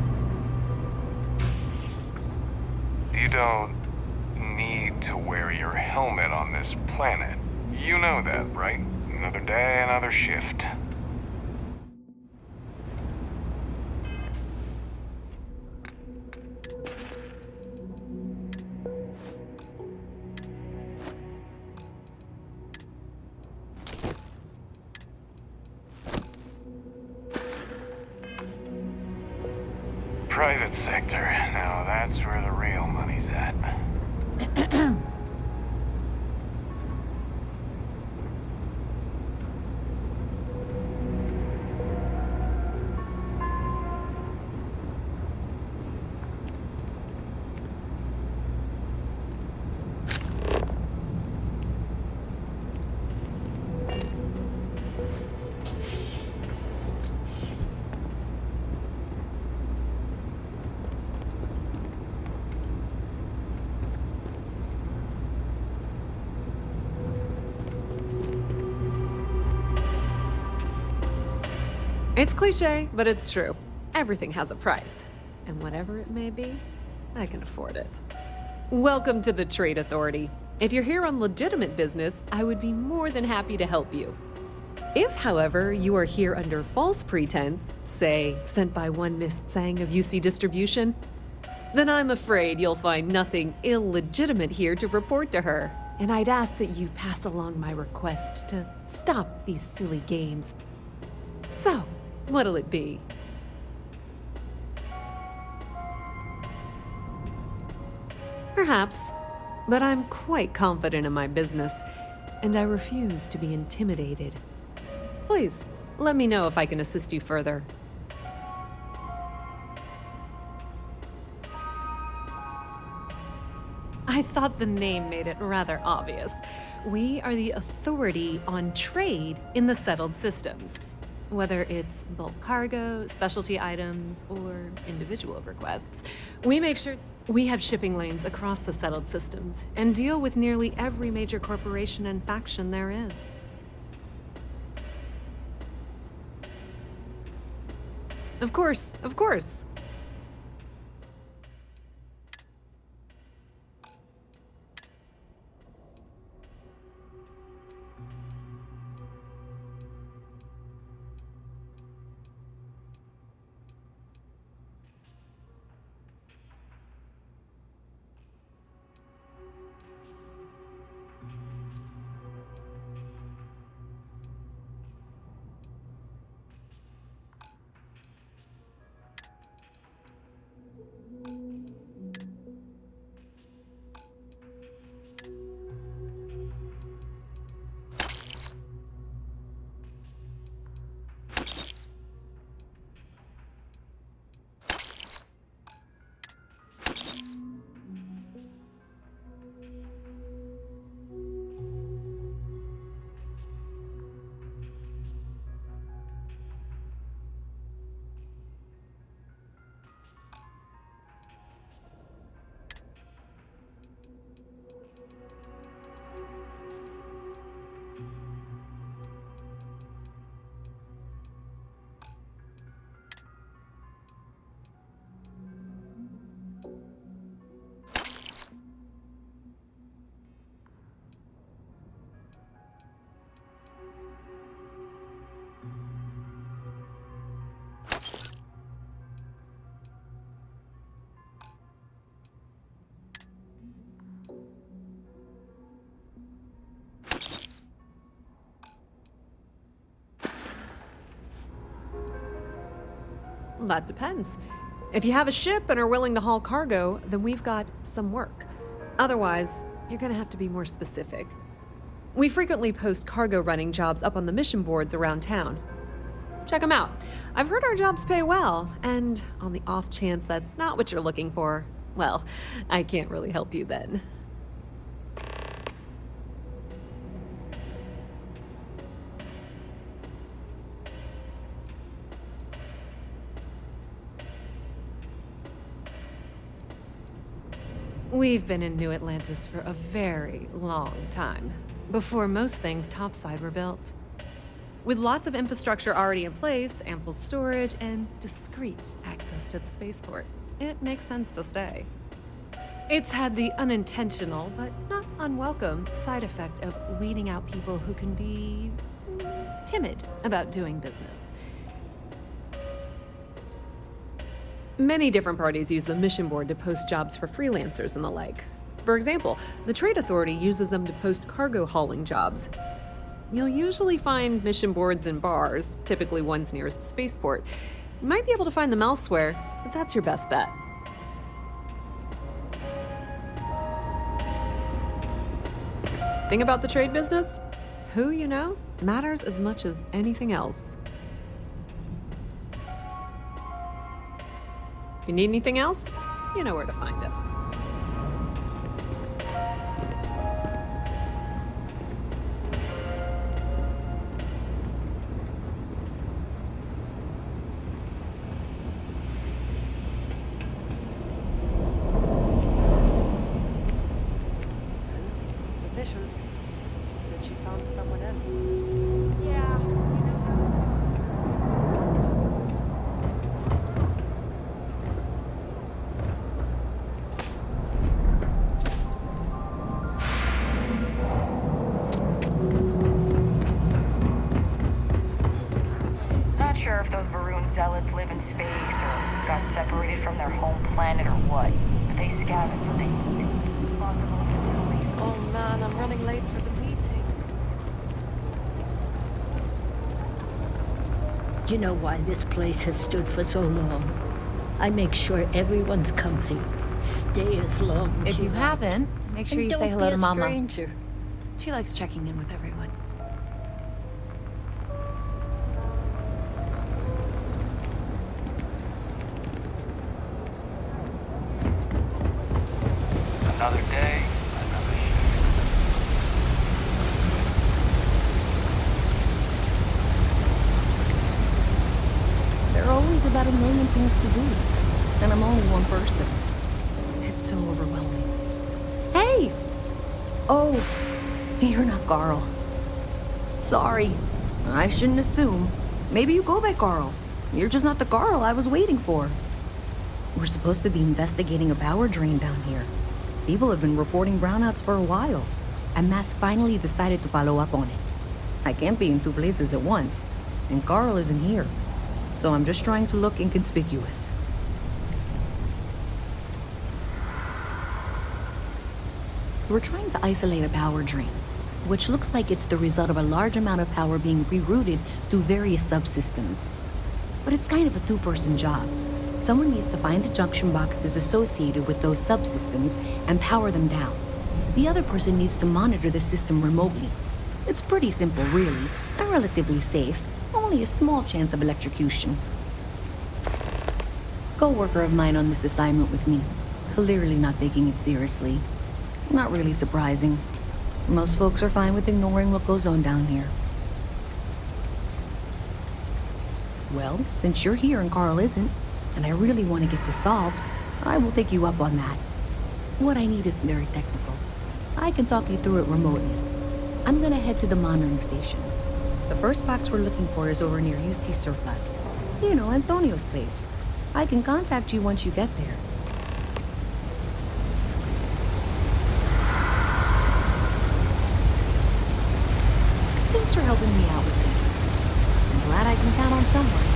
You don't need to wear your helmet on this planet. You know that, right? Another day, another shift. Private sector. Now that's where the real money's at. It's cliche, but it's true. Everything has a price. And whatever it may be, I can afford it. Welcome to the Trade Authority. If you're here on legitimate business, I would be more than happy to help you. If, however, you are here under false pretense, say, sent by one Miss Tsang of UC Distribution, then I'm afraid you'll find nothing illegitimate here to report to her. And I'd ask that you pass along my request to stop these silly games. So, what'll it be? Perhaps, but I'm quite confident in my business, and I refuse to be intimidated. Please, let me know if I can assist you further. I thought the name made it rather obvious. We are the authority on trade in the settled systems. Whether it's bulk cargo, specialty items, or individual requests, we make sure we have shipping lanes across the settled systems and deal with nearly every major corporation and faction there is. Of course, of course. that depends. If you have a ship and are willing to haul cargo, then we've got some work. Otherwise, you're gonna have to be more specific. We frequently post cargo running jobs up on the mission boards around town. Check them out. I've heard our jobs pay well, and on the off chance that's not what you're looking for, well, I can't really help you then. We've been in New Atlantis for a very long time, before most things topside were built. With lots of infrastructure already in place, ample storage, and discreet access to the spaceport, it makes sense to stay. It's had the unintentional, but not unwelcome, side effect of weeding out people who can be timid about doing business. Many different parties use the mission board to post jobs for freelancers and the like. For example, the Trade Authority uses them to post cargo hauling jobs. You'll usually find mission boards in bars, typically ones nearest the spaceport. You might be able to find them elsewhere, but that's your best bet. Thing about the trade business? Who you know matters as much as anything else. If you need anything else, you know where to find us. It's official. Said she found someone else. Yeah. Not sure if those Varun zealots live in space or got separated from their home planet or what, but they scavenge what they need. Lots of old facilities. Oh man, I'm running late for the meeting. Do you know why this place has stood for so long? I make sure everyone's comfy. Stay as long as If you want. haven't, make sure And you say don't hello be to a Mama. stranger. She likes checking in with everyone. Another day, another shift. There are always about a million things to do, and I'm only one person. It's so overwhelming. Hey! Oh, you're not Carl. Sorry. I shouldn't assume. Maybe you go by Carl. You're just not the Carl I was waiting for. We're supposed to be investigating a power drain down here. People have been reporting brownouts for a while, and Mass finally decided to follow up on it. I can't be in two places at once, and Carl isn't here, so I'm just trying to look inconspicuous. We're trying to isolate a power drain, which looks like it's the result of a large amount of power being rerouted through various subsystems. But it's kind of a two-person job. Someone needs to find the junction boxes associated with those subsystems and power them down. The other person needs to monitor the system remotely. It's pretty simple, really, and relatively safe. Only a small chance of electrocution. Co-worker of mine on this assignment with me. Clearly not taking it seriously. Not really surprising. Most folks are fine with ignoring what goes on down here. Well, since you're here and Carl isn't, and I really want to get this solved, I will take you up on that. What I need is very technical. I can talk you through it remotely. I'm gonna head to the monitoring station. The first box we're looking for is over near UC Surplus. You know, Antonio's place. I can contact you once you get there. Thanks for helping me out with this. I'm glad I can count on someone.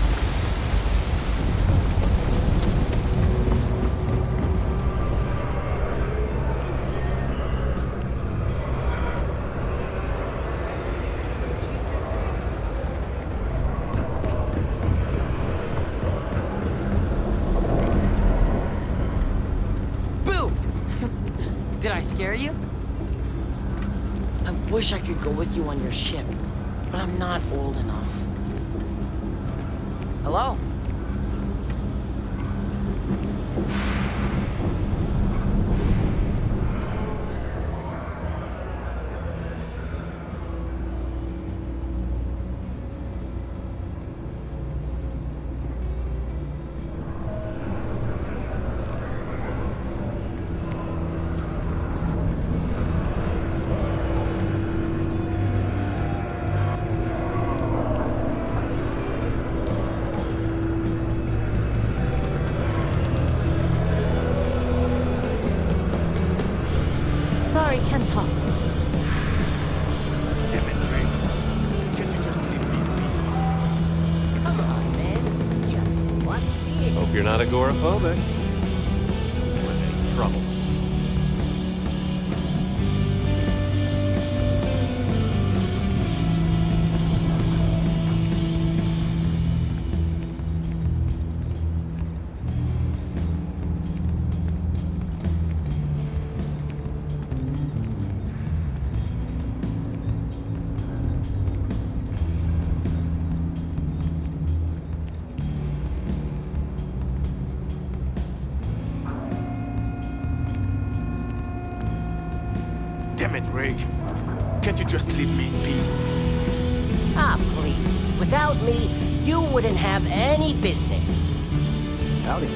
scare you? I wish I could go with you on your ship, but I'm not old enough. Hello? Sorry, can't talk. Damn it, Rick. Can't you just leave me in peace? Come on, man. Just one beer. Hope you're not agoraphobic. We're in any trouble. Damn it, Rick. Can't you just leave me in peace? Ah, please. Without me, you wouldn't have any business. Howdy.